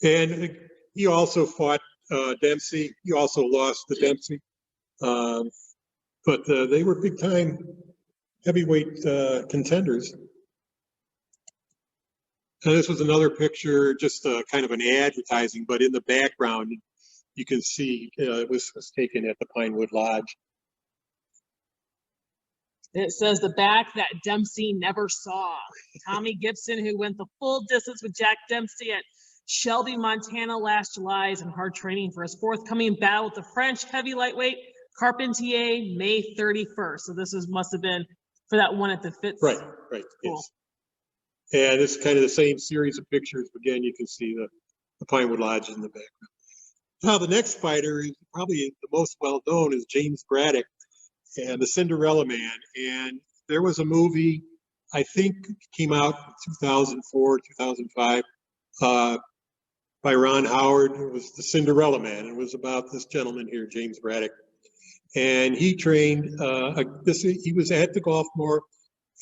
And he also fought Dempsey. He also lost to Dempsey. But they were big time heavyweight contenders. And this was another picture, just kind of an advertising, but in the background, you can see it was taken at the Pinewood Lodge. It says the back that Dempsey never saw. Tommy Gibson, who went the full distance with Jack Dempsey at Shelby, Montana last July, is in hard training for his forthcoming battle with the French heavy lightweight Carpenter, May 31st. So this must have been for that one at the Fitz. Right, Cool. yes. And it's kind of the same series of pictures. Again, you can see the Pinewood Lodge in the background. Now, the next fighter is probably the most well-known is James Braddock and the Cinderella Man. And there was a movie, I think came out in 2004, 2005, by Ron Howard. It was the Cinderella Man. It was about this gentleman here, James Braddock. And he trained, he was at the Golfmore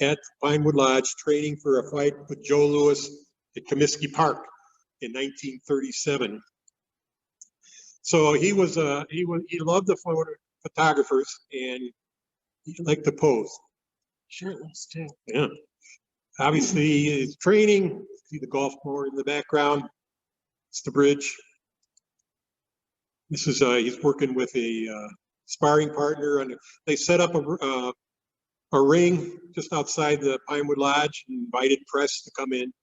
at Pinewood Lodge training for a fight with Joe Louis at Comiskey Park in 1937. So he loved the photographers and he liked to pose. Shirtless too. Yeah. Obviously he's training, see the Golfmore in the background. It's the bridge. This is, he's working with a sparring partner, and they set up a ring just outside the Pinewood Lodge and invited press to come in.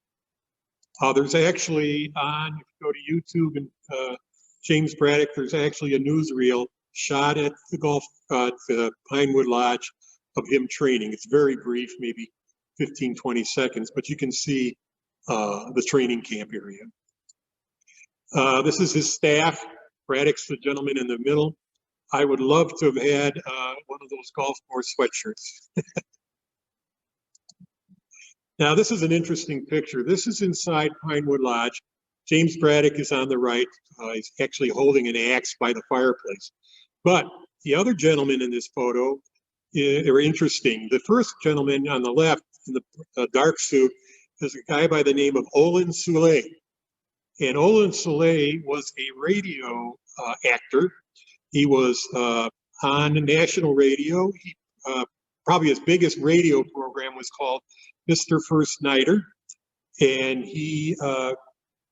There's actually if you go to YouTube and James Braddock, there's actually a newsreel shot at the Pinewood Lodge of him training. It's very brief, maybe 15, 20 seconds, but you can see the training camp area. This is his staff. Braddock's the gentleman in the middle. I would love to have had one of those Golfmore sweatshirts. Now, this is an interesting picture. This is inside Pinewood Lodge. James Braddock is on the right. He's actually holding an axe by the fireplace. But the other gentlemen in this photo are interesting. The first gentleman on the left in the dark suit is a guy by the name of Olin Soule. And Olin Soule was a radio actor. He was on national radio. Probably his biggest radio program was called Mr. First Nighter. And he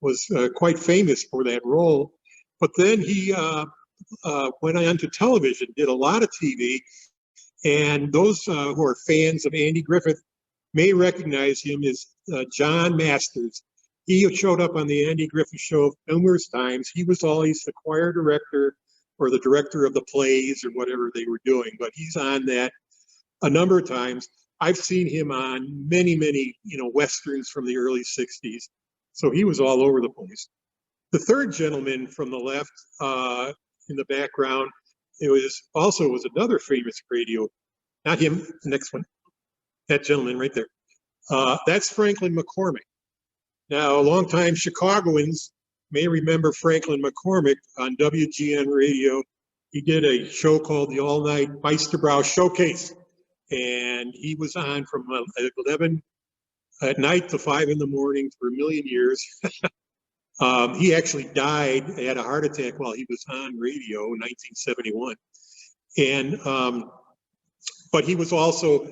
was quite famous for that role. But then he went on to television, did a lot of TV. And those who are fans of Andy Griffith may recognize him as John Masters. He showed up on the Andy Griffith Show numerous times. He was always the choir director or the director of the plays or whatever they were doing, but he's on that a number of times. I've seen him on many, Westerns from the early 60s. So he was all over the place. The third gentleman from the left in the background, was another famous radio, not him, the next one, that gentleman right there. That's Franklin McCormick. Now, longtime Chicagoans may remember Franklin McCormick on WGN radio. He did a show called the All Night Meisterbrow Showcase. And he was on from 11 at night to 5 in the morning for a million years. He actually died, had a heart attack while he was on radio in 1971. And, but he was also,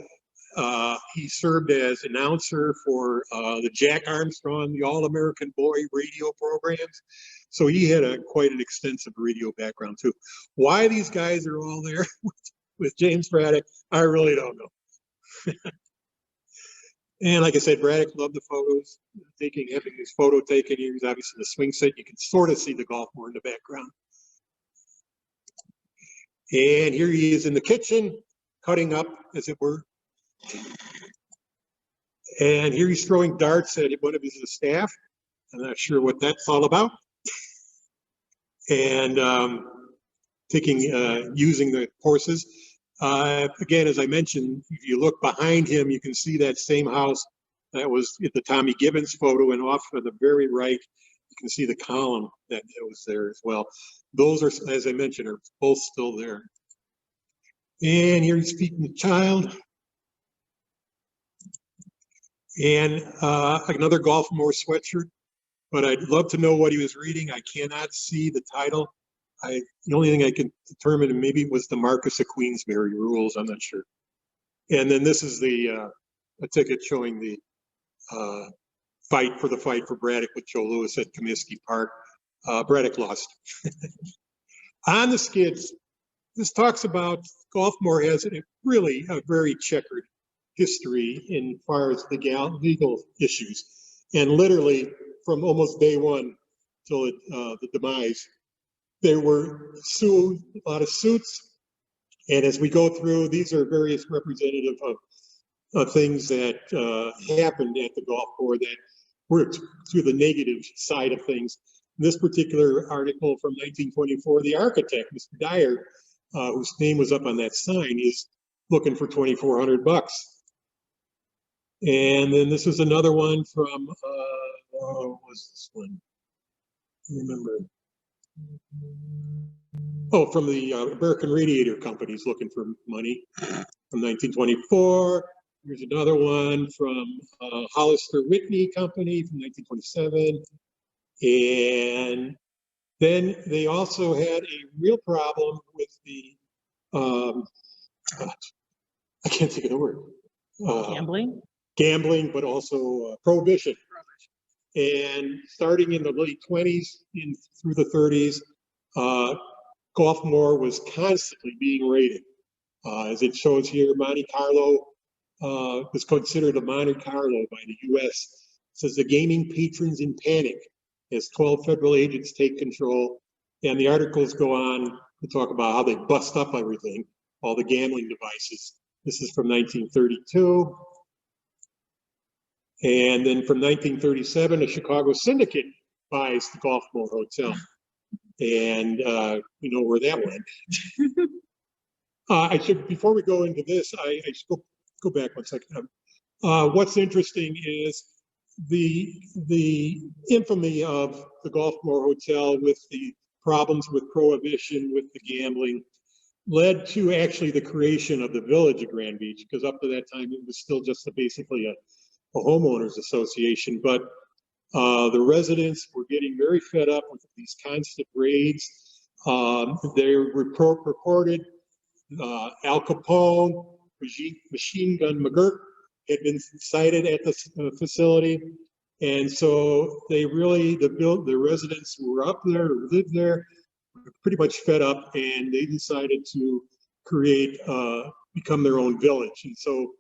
he served as announcer for the Jack Armstrong, the All-American Boy radio programs. So he had quite an extensive radio background too. Why these guys are all there with James Braddock, I really don't know. And like I said, Braddock loved the photos, having his photo taken. Here's obviously the swing set. You can sort of see the Golfmore in the background. And here he is in the kitchen, cutting up, as it were. And here he's throwing darts at one of his staff. I'm not sure what that's all about. And using the horses. Again, as I mentioned, if you look behind him, you can see that same house that was at the Tommy Gibbons photo, and off to the very right, you can see the column that was there as well. Those are, as I mentioned, are both still there. And here he's feeding the child. And another Golfmore sweatshirt, but I'd love to know what he was reading. I cannot see the title. The only thing I can determine, and maybe it was the Marquess of Queensberry rules, I'm not sure. And then this is a ticket showing the fight for Braddock with Joe Louis at Comiskey Park. Braddock lost. On the skids, this talks about Golfmore has a very checkered history in far as the legal issues. And literally from almost day one till the demise, there were a lot of suits. And as we go through, these are various representative of things that happened at the Golfmore that were through the negative side of things. In this particular article from 1924, the architect, Mr. Dyer, whose name was up on that sign, is looking for $2,400. And then this is another one from, what was this one? I remember. Oh, from the American Radiator Companies looking for money from 1924. Here's another one from Hollister Whitney Company from 1927. And then they also had a real problem with the, I can't think of the word. Gambling, but also prohibition. And starting in the late 20s through the 30s, Golfmore was constantly being raided. As it shows here, Monte Carlo was considered a Monte Carlo by the U.S. It says the gaming patrons in panic as 12 federal agents take control. And the articles go on to talk about how they bust up everything, all the gambling devices. This is from 1932. And then from 1937, a Chicago syndicate buys the Golfmore Hotel. And we know where that went. I should, before we go into this, I should go back 1 second. What's interesting is the infamy of the Golfmore Hotel with the problems with prohibition, with the gambling, led to actually the creation of the Village of Grand Beach, because up to that time it was still just basically a homeowners association. But the residents were getting very fed up with these constant raids. They reported Al Capone, Machine Gun McGurk had been sighted at the facility. And so they really, the residents who were up there, who lived there, were pretty much fed up, and they decided to create, become their own village. And so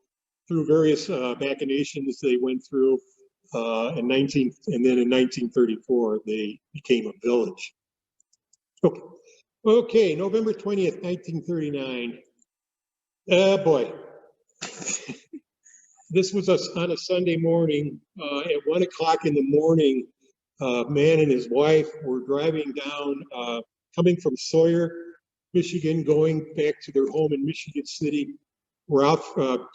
through various machinations they went through, and then in 1934, they became a village. Okay, November 20th, 1939. Boy. This was on a Sunday morning. At 1 o'clock in the morning, a man and his wife were driving down, coming from Sawyer, Michigan, going back to their home in Michigan City. We're out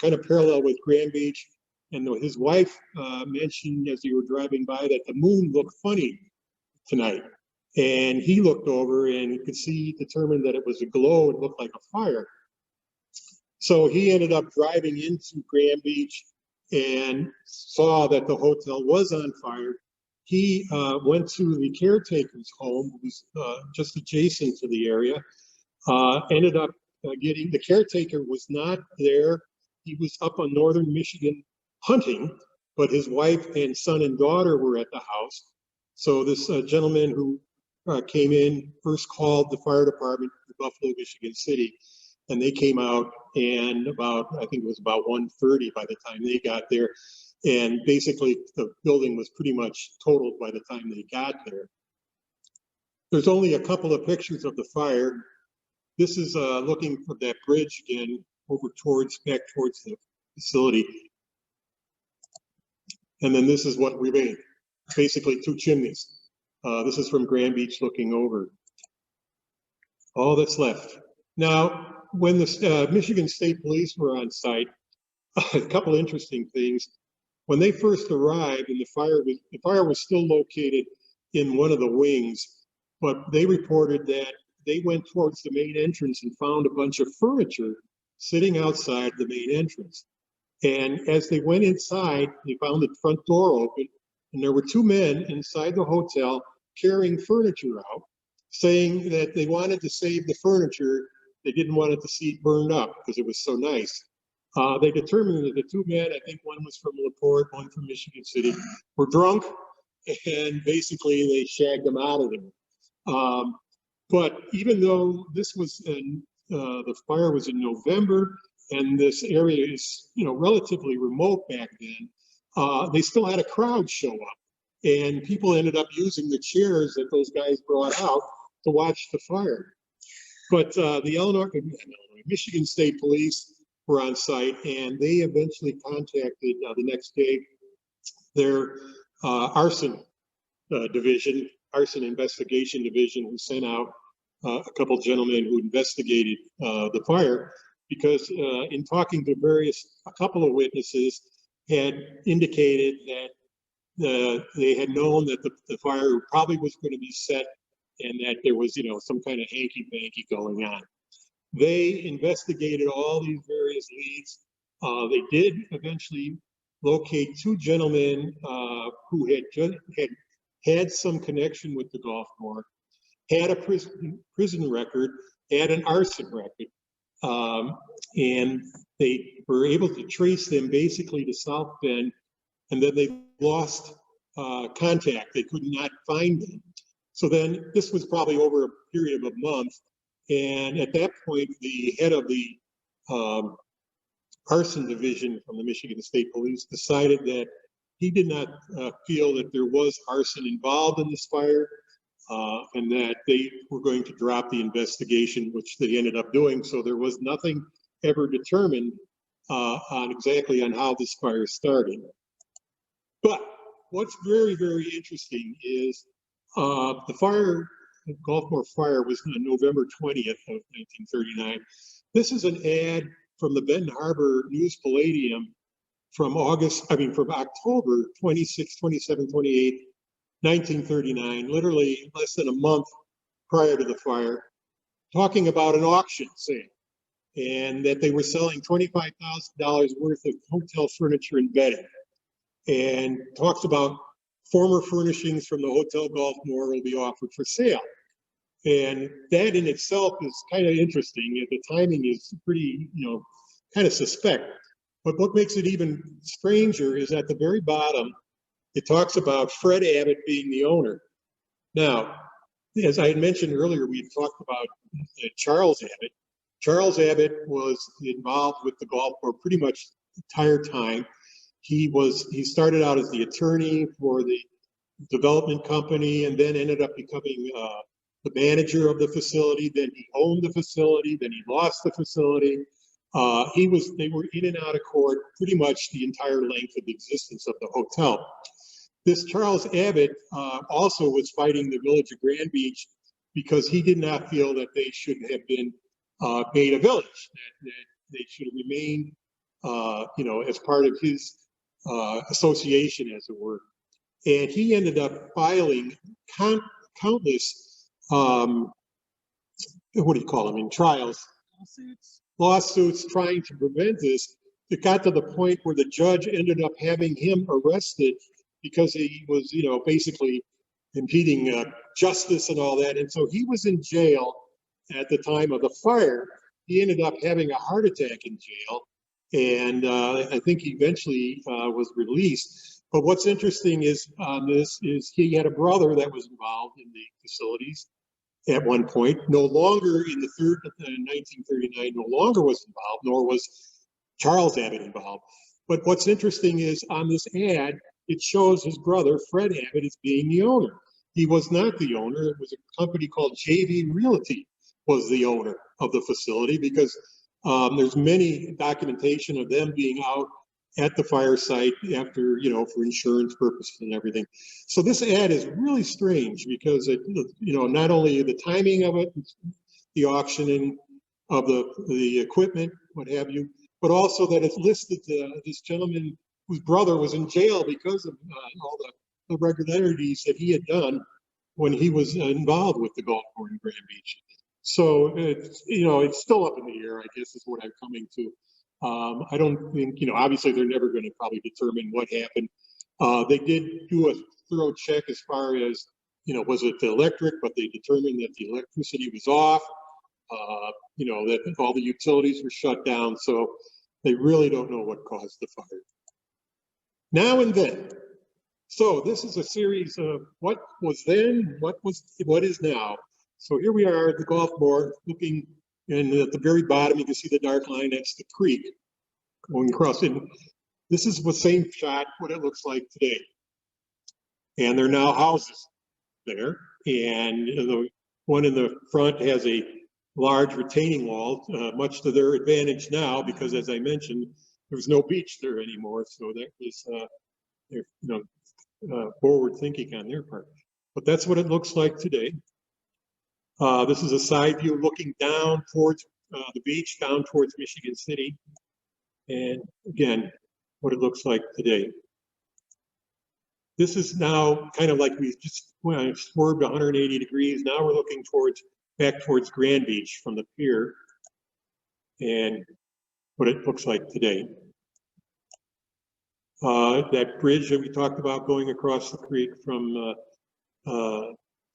kind of parallel with Grand Beach. And his wife mentioned as they were driving by that the moon looked funny tonight. And he looked over and you could see, determined that it was a glow. It looked like a fire. So he ended up driving into Grand Beach and saw that the hotel was on fire. He went to the caretaker's home, who was just adjacent to the area, ended up the caretaker was not there. He was up on northern Michigan hunting, but his wife and son and daughter were at the house. So this gentleman who came in first called the fire department in Buffalo, Michigan City, and they came out, and I think it was about 1:30 by the time they got there. And basically the building was pretty much totaled by the time they got there. There's only a couple of pictures of the fire. This is looking for that bridge again, back towards the facility. And then this is what remained, basically 2 chimneys. This is from Grand Beach looking over. All that's left. Now, when the Michigan State Police were on site, a couple interesting things. When they first arrived, and the fire was still located in one of the wings, but they reported that they went towards the main entrance and found a bunch of furniture sitting outside the main entrance. And as they went inside, they found the front door open, and there were 2 men inside the hotel carrying furniture out, saying that they wanted to save the furniture. They didn't want it to see burned up because it was so nice. They determined that the 2 men, I think one was from LaPorte, one from Michigan City, were drunk, and basically they shagged them out of there. But even though this was the fire was in November, and this area is, relatively remote back then, they still had a crowd show up, and people ended up using the chairs that those guys brought out to watch the fire. But the Michigan State Police were on site, and they eventually contacted the next day their arson investigation division, who sent out a couple gentlemen who investigated the fire, because in talking to a couple of witnesses had indicated that they had known that the fire probably was going to be set, and that there was, some kind of hanky-panky going on. They investigated all these various leads. They did eventually locate 2 gentlemen who had some connection with the Golfmore, had a prison record, had an arson record, and they were able to trace them basically to South Bend, and then they lost contact. They could not find them. So then this was probably over a period of a month. And at that point, the head of the arson division from the Michigan State Police decided that he did not feel that there was arson involved in this fire, and that they were going to drop the investigation, which they ended up doing. So there was nothing ever determined on how this fire started. But what's very, very interesting is the Golfmore fire was on November 20th of 1939. This is an ad from the Benton Harbor News Palladium from October 26, 27, 28, 1939, literally less than a month prior to the fire, talking about an auction sale and that they were selling $25,000 worth of hotel furniture and bedding, and talks about former furnishings from the Hotel Golfmore will be offered for sale. And that in itself is kind of interesting. The timing is pretty, kind of suspect. But what makes it even stranger is at the very bottom, it talks about Fred Abbott being the owner. Now, as I had mentioned earlier, we had talked about Charles Abbott. Charles Abbott was involved with the Golfmore pretty much the entire time. He started out as the attorney for the development company and then ended up becoming the manager of the facility. Then he owned the facility, then he lost the facility. They were in and out of court pretty much the entire length of the existence of the hotel. This Charles Abbott also was fighting the village of Grand Beach because he did not feel that they should have been made a village, that they should have remained, as part of his association, as it were. And he ended up filing countless, trials, lawsuits trying to prevent this. It got to the point where the judge ended up having him arrested because he was, basically impeding justice and all that. And so he was in jail at the time of the fire. He ended up having a heart attack in jail, and I think he eventually was released. But what's interesting is he had a brother that was involved in the facilities at one point, no longer in 1939, no longer was involved, nor was Charles Abbott involved. But what's interesting is on this ad, it shows his brother, Fred Abbott, as being the owner. He was not the owner. It was a company called JV Realty was the owner of the facility, because there's many documentation of them being out at the fire site after, for insurance purposes and everything. So this ad is really strange because it, not only the timing of it, the auctioning of the equipment, what have you, but also that it's listed this gentleman whose brother was in jail because of all the irregularities that he had done when he was involved with the Golfmore in Grand Beach. So it's still up in the air, I guess, is what I'm coming to. I don't think, obviously they're never going to probably determine what happened. They did do a thorough check as far as, was it the electric, but they determined that the electricity was off, that all the utilities were shut down. So they really don't know what caused the fire. Now and then. So this is a series of what was then, what is now. So here we are at the Golfmore looking, and at the very bottom, you can see the dark line, that's the creek going across. And this is the same shot, what it looks like today. And there are now houses there. And the one in the front has a large retaining wall, much to their advantage now, because as I mentioned, there's no beach there anymore. So that was, forward thinking on their part. But that's what it looks like today. This is a side view looking down towards the beach, down towards Michigan City. And again, what it looks like today. This is now kind of like we just swerved 180 degrees. Now we're looking back towards Grand Beach from the pier, and what it looks like today. That bridge that we talked about going across the creek from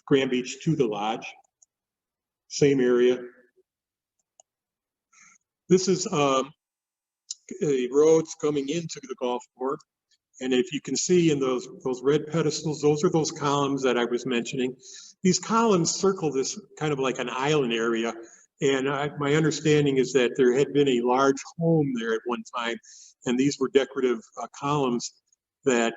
Grand Beach to the lodge. Same area. This is roads coming into the Golfmore, and if you can see in those red pedestals, those are those columns that I was mentioning. These columns circle this kind of like an island area, and my understanding is that there had been a large home there at one time, and these were decorative columns that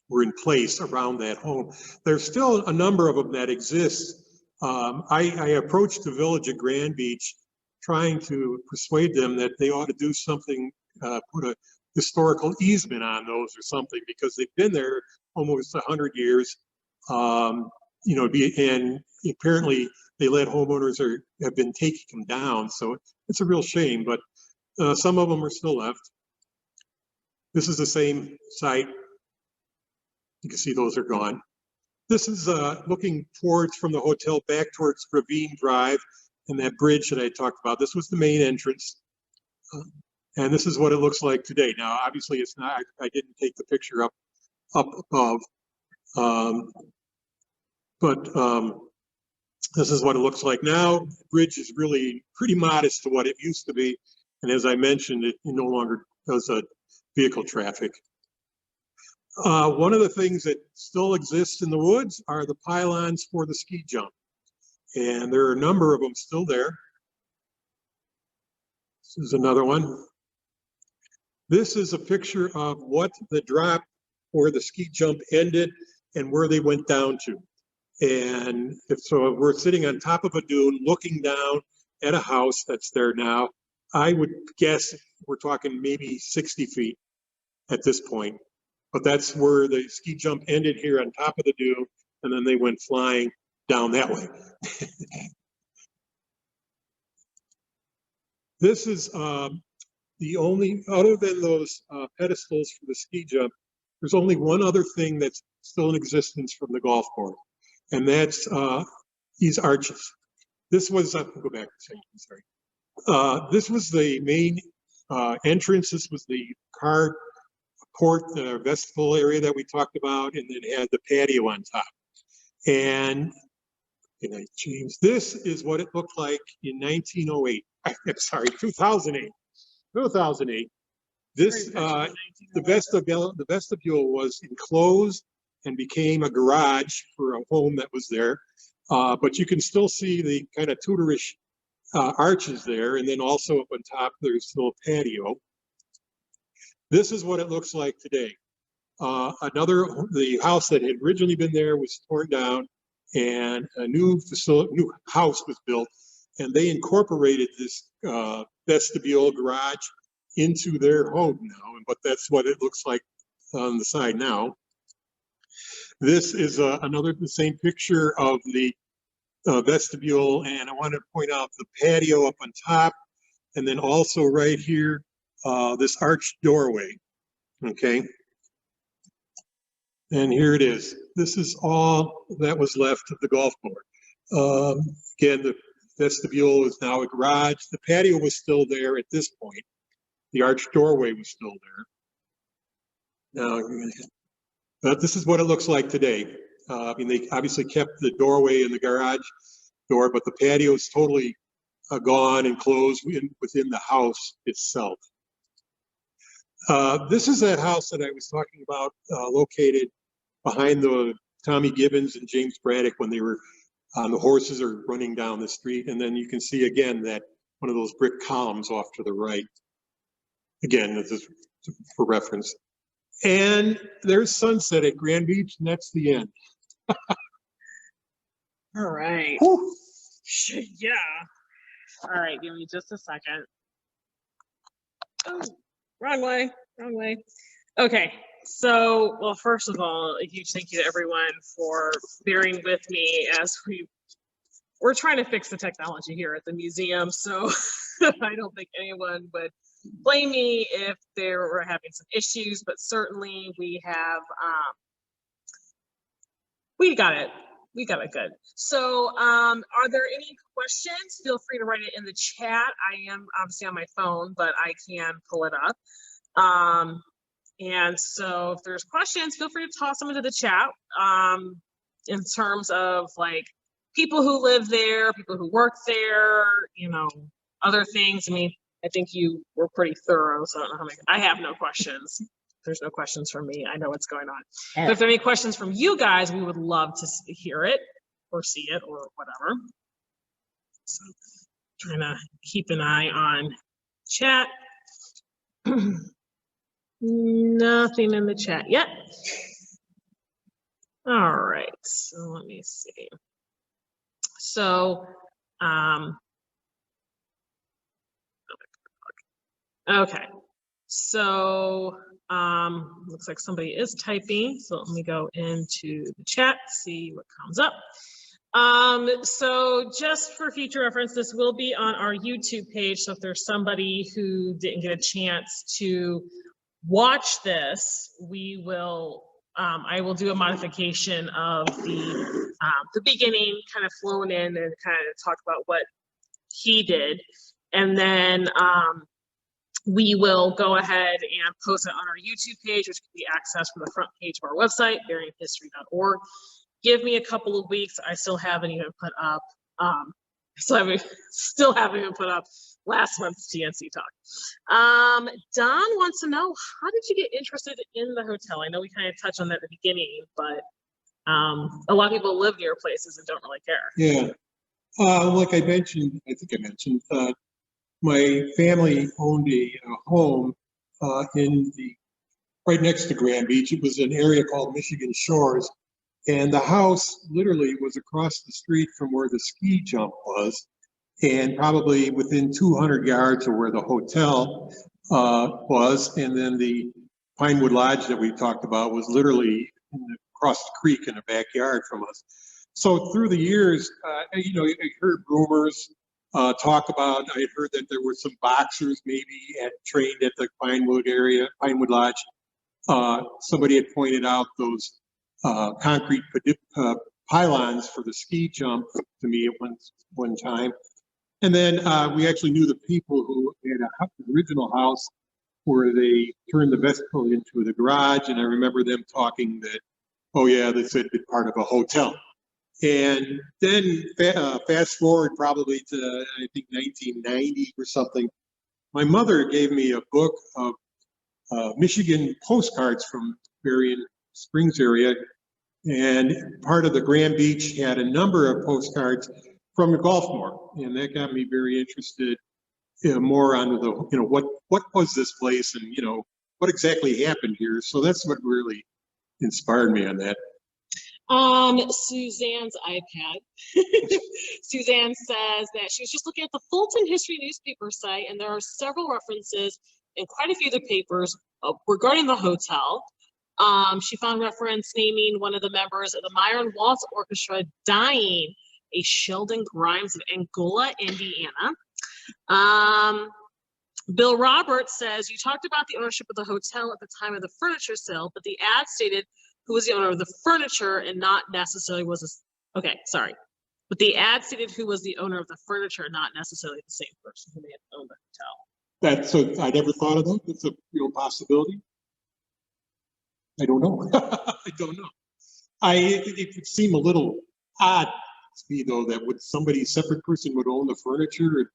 were in place around that home. There's still a number of them that exist. I approached the village of Grand Beach trying to persuade them that they ought to do something, put a historical easement on those or something, because they've been there almost 100 years. You know, and apparently they let homeowners have been taking them down. So it's a real shame, but some of them are still left. This is the same site. You can see those are gone. This is looking towards from the hotel back towards Ravine Drive and that bridge that I talked about. This was the main entrance. And this is what it looks like today. Now, obviously it's not, I didn't take the picture up above. This is what it looks like now. The bridge is really pretty modest to what it used to be. And as I mentioned, it no longer does vehicle traffic. One of the things that still exists in the woods are the pylons for the ski jump. And there are a number of them still there. This is another one. This is a picture of what the drop where the ski jump ended and where they went down to. And if we're sitting on top of a dune looking down at a house that's there now. I would guess we're talking maybe 60 feet at this point. But that's where the ski jump ended here on top of the dune, and then they went flying down that way. This is the only, other than those pedestals for the ski jump, there's only one other thing that's still in existence from the golf course, and that's these arches. This was, go back a second, sorry. This was the main entrance. This was the car port, the vestibule area that we talked about, and then it had the patio on top. And I changed. This is what it looked like in 1908. I'm sorry, 2008. 2008. This the vestibule was enclosed and became a garage for a home that was there. But you can still see the kind of Tudorish arches there, and then also up on top there's still a patio. This is what it looks like today. The house that had originally been there was torn down, and a new house was built, and they incorporated this vestibule garage into their home now. But that's what it looks like on the side now. This is the same picture of the vestibule, and I want to point out the patio up on top, and then also right here, this arched doorway. Okay. And here it is. This is all that was left of the golf course. Again, the vestibule is now a garage. The patio was still there at this point. The arched doorway was still there. Now, but this is what it looks like today. I mean, they obviously kept the doorway and the garage door, but the patio is totally gone and closed within the house itself. This is that house that I was talking about, located behind the Tommy Gibbons and James Braddock when they were on the horses or running down the street. And then you can see again that one of those brick columns off to the right. Again, this is for reference. And there's sunset at Grand Beach, and that's the end. All right. Whew. Yeah. All right, give me just a second. Oh, wrong way, wrong way. Okay, so, well, first of all, a huge thank you to everyone for bearing with me as we're trying to fix the technology here at the museum, so I don't think anyone would blame me if they were having some issues, but certainly we have, we got it good. So are there any questions? Feel free to write it in the chat. I am obviously on my phone, but I can pull it up. And so if there's questions, feel free to toss them into the chat in terms of like people who live there, people who work there, you know, other things. I mean, I think you were pretty thorough, so I don't know how many. I have no questions. There's no questions from me. I know what's going on. But if there are any questions from you guys, we would love to hear it or see it or whatever. So trying to keep an eye on chat. Nothing in the chat yet. All right, so let me see. So, okay. So looks like somebody is typing. So let me go into the chat, see what comes up. So just for future reference, this will be on our YouTube page. So if there's somebody who didn't get a chance to watch this, we will, I will do a modification of the beginning, kind of flown in and kind of talk about what he did. And then we will go ahead and post it on our YouTube page, which can be accessed from the front page of our website, buryinghistory.org. Give me a couple of weeks. I still haven't even put up, still haven't even put up last month's TNC talk. Don wants to know, how did you get interested in the hotel? I know we kind of touched on that at the beginning, but a lot of people live near places and don't really care. Yeah. Like I mentioned, I think I mentioned, my family owned a home in right next to Grand Beach. It was an area called Michigan Shores, and the house literally was across the street from where the ski jump was, and probably within 200 yards of where the hotel was. And then the Pinewood Lodge that we talked about was literally across the creek in the backyard from us. So through the years, I heard rumors talk about, I had heard that there were some boxers maybe trained at the Pinewood Lodge. Somebody had pointed out those concrete pylons for the ski jump to me at one time. And then we actually knew the people who had an original house where they turned the vestibule into the garage. And I remember them talking that, oh yeah, this had been part of a hotel. And then fast forward probably to, I think, 1990 or something, my mother gave me a book of Michigan postcards from Berrien Springs area. And part of the Grand Beach had a number of postcards from the Golfmore. And that got me very interested more on the, what was this place and, what exactly happened here. So that's what really inspired me on that. Suzanne's iPad. Suzanne says that she was just looking at the Fulton History newspaper site, and there are several references in quite a few of the papers regarding the hotel. She found reference naming one of the members of the Myron Waltz Orchestra dying, a Sheldon Grimes of Angola, Indiana. Bill Roberts says, you talked about the ownership of the hotel at the time of the furniture sale, but the ad stated who was the owner of the furniture and not necessarily was a, okay, sorry. But the ad stated who was the owner of the furniture, not necessarily the same person who may have owned the hotel. So I never thought of that. It's a real possibility. I don't know. I don't know. It would seem a little odd to me though, that would somebody separate person would own the furniture.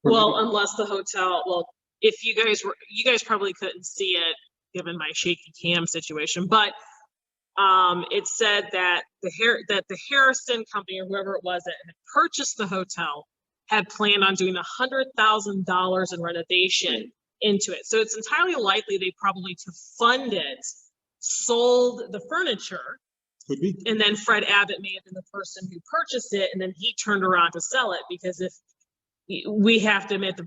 Well, unless the hotel, well, if you guys probably couldn't see it given my shaky cam situation, but it said that the Harrison company or whoever it was that had purchased the hotel had planned on doing $100,000 in renovation into it. So it's entirely likely they probably, to fund it, sold the furniture. Could be. And then Fred Abbott may have been the person who purchased it, and then he turned around to sell it, because if we have to admit the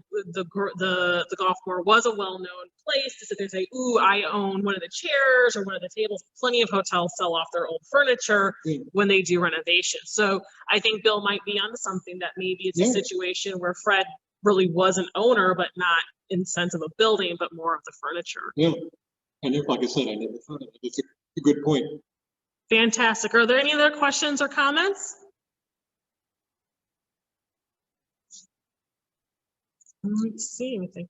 Golfmore was a well-known place to sit there and say, ooh, I own one of the chairs or one of the tables. Plenty of hotels sell off their old furniture when they do renovations. So I think Bill might be onto something, that maybe it's a situation where Fred really was an owner, but not in sense of a building, but more of the furniture. Yeah, and like I said, I never thought of it. It's a good point. Fantastic. Are there any other questions or comments? I don't see anything.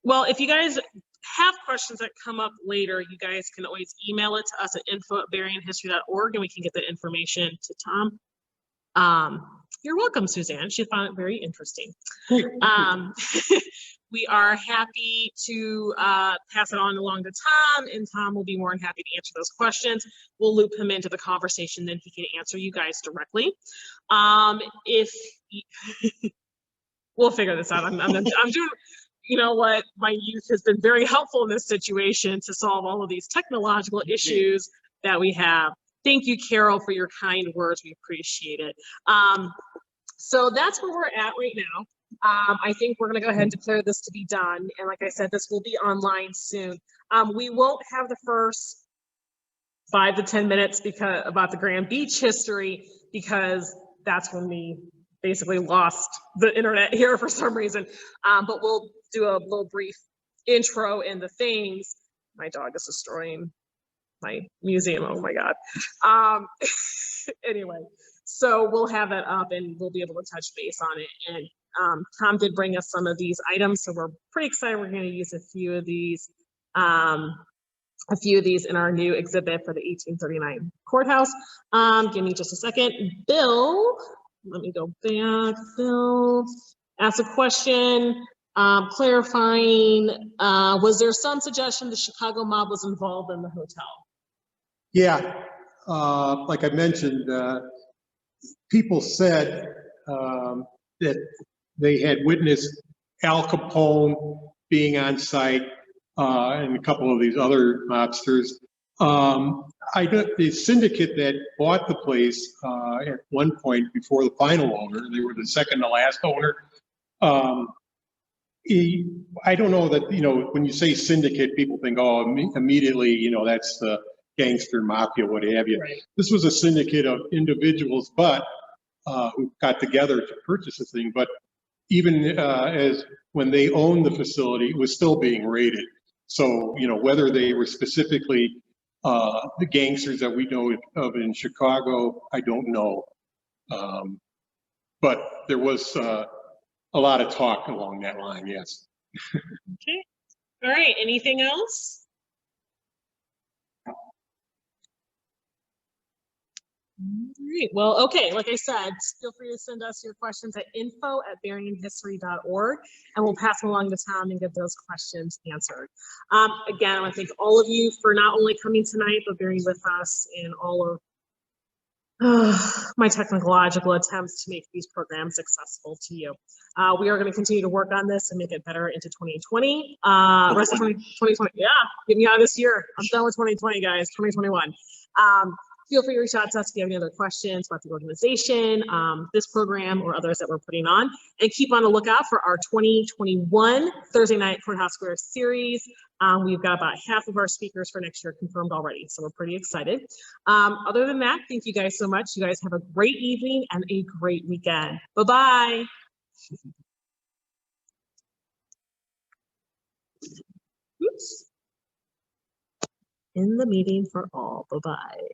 Well, if you guys have questions that come up later, you guys can always email it to us at info@buryinghistory.org, and we can get that information to Tom. You're welcome, Suzanne. She found it very interesting. We are happy to pass it on along to Tom, and Tom will be more than happy to answer those questions. We'll loop him into the conversation, then he can answer you guys directly. We'll figure this out. I'm doing, you know what, my youth has been very helpful in this situation to solve all of these technological issues that we have. Thank you, Carol, for your kind words. We appreciate it. So that's where we're at right now. I think we're gonna go ahead and declare this to be done. And like I said, this will be online soon. We won't have the first 5 to 10 minutes because about the Grand Beach history, because that's when we basically lost the internet here for some reason. But we'll do a little brief intro in the things. My dog is destroying my museum. Oh my God. Anyway, so we'll have that up and we'll be able to touch base on it. And Tom did bring us some of these items, so we're pretty excited. We're going to use a few of these in our new exhibit for the 1839 courthouse. Give me just a second. Bill, let me go back. Bill asked a question, clarifying, was there some suggestion the Chicago mob was involved in the hotel? Yeah, like I mentioned, people said that they had witnessed Al Capone being on site and a couple of these other mobsters. The syndicate that bought the place at one point before the final owner, they were the second to last owner. I don't know that, when you say syndicate, people think, oh, immediately, that's the gangster mafia, what have you. Right. This was a syndicate of individuals, but who got together to purchase the thing. But even as when they owned the facility, it was still being raided. So, whether they were specifically the gangsters that we know of in Chicago, I don't know. But there was a lot of talk along that line, yes. Okay. All right. Anything else? All right. Well, okay. Like I said, feel free to send us your questions at info@berrienhistory.org, and we'll pass them along to Tom and get those questions answered. Again, I want to thank all of you for not only coming tonight, but bearing with us in all of my technological attempts to make these programs accessible to you. We are going to continue to work on this and make it better into 2020. Rest of 2020, yeah, get me out of this year. I'm done with 2020, guys. 2021. Feel free to reach out to us if you have any other questions about the organization, this program, or others that we're putting on. And keep on the lookout for our 2021 Thursday Night Courthouse Square series. We've got about half of our speakers for next year confirmed already, so we're pretty excited. Other than that, thank you guys so much. You guys have a great evening and a great weekend. Bye-bye. Oops. In the meeting for all. Bye-bye.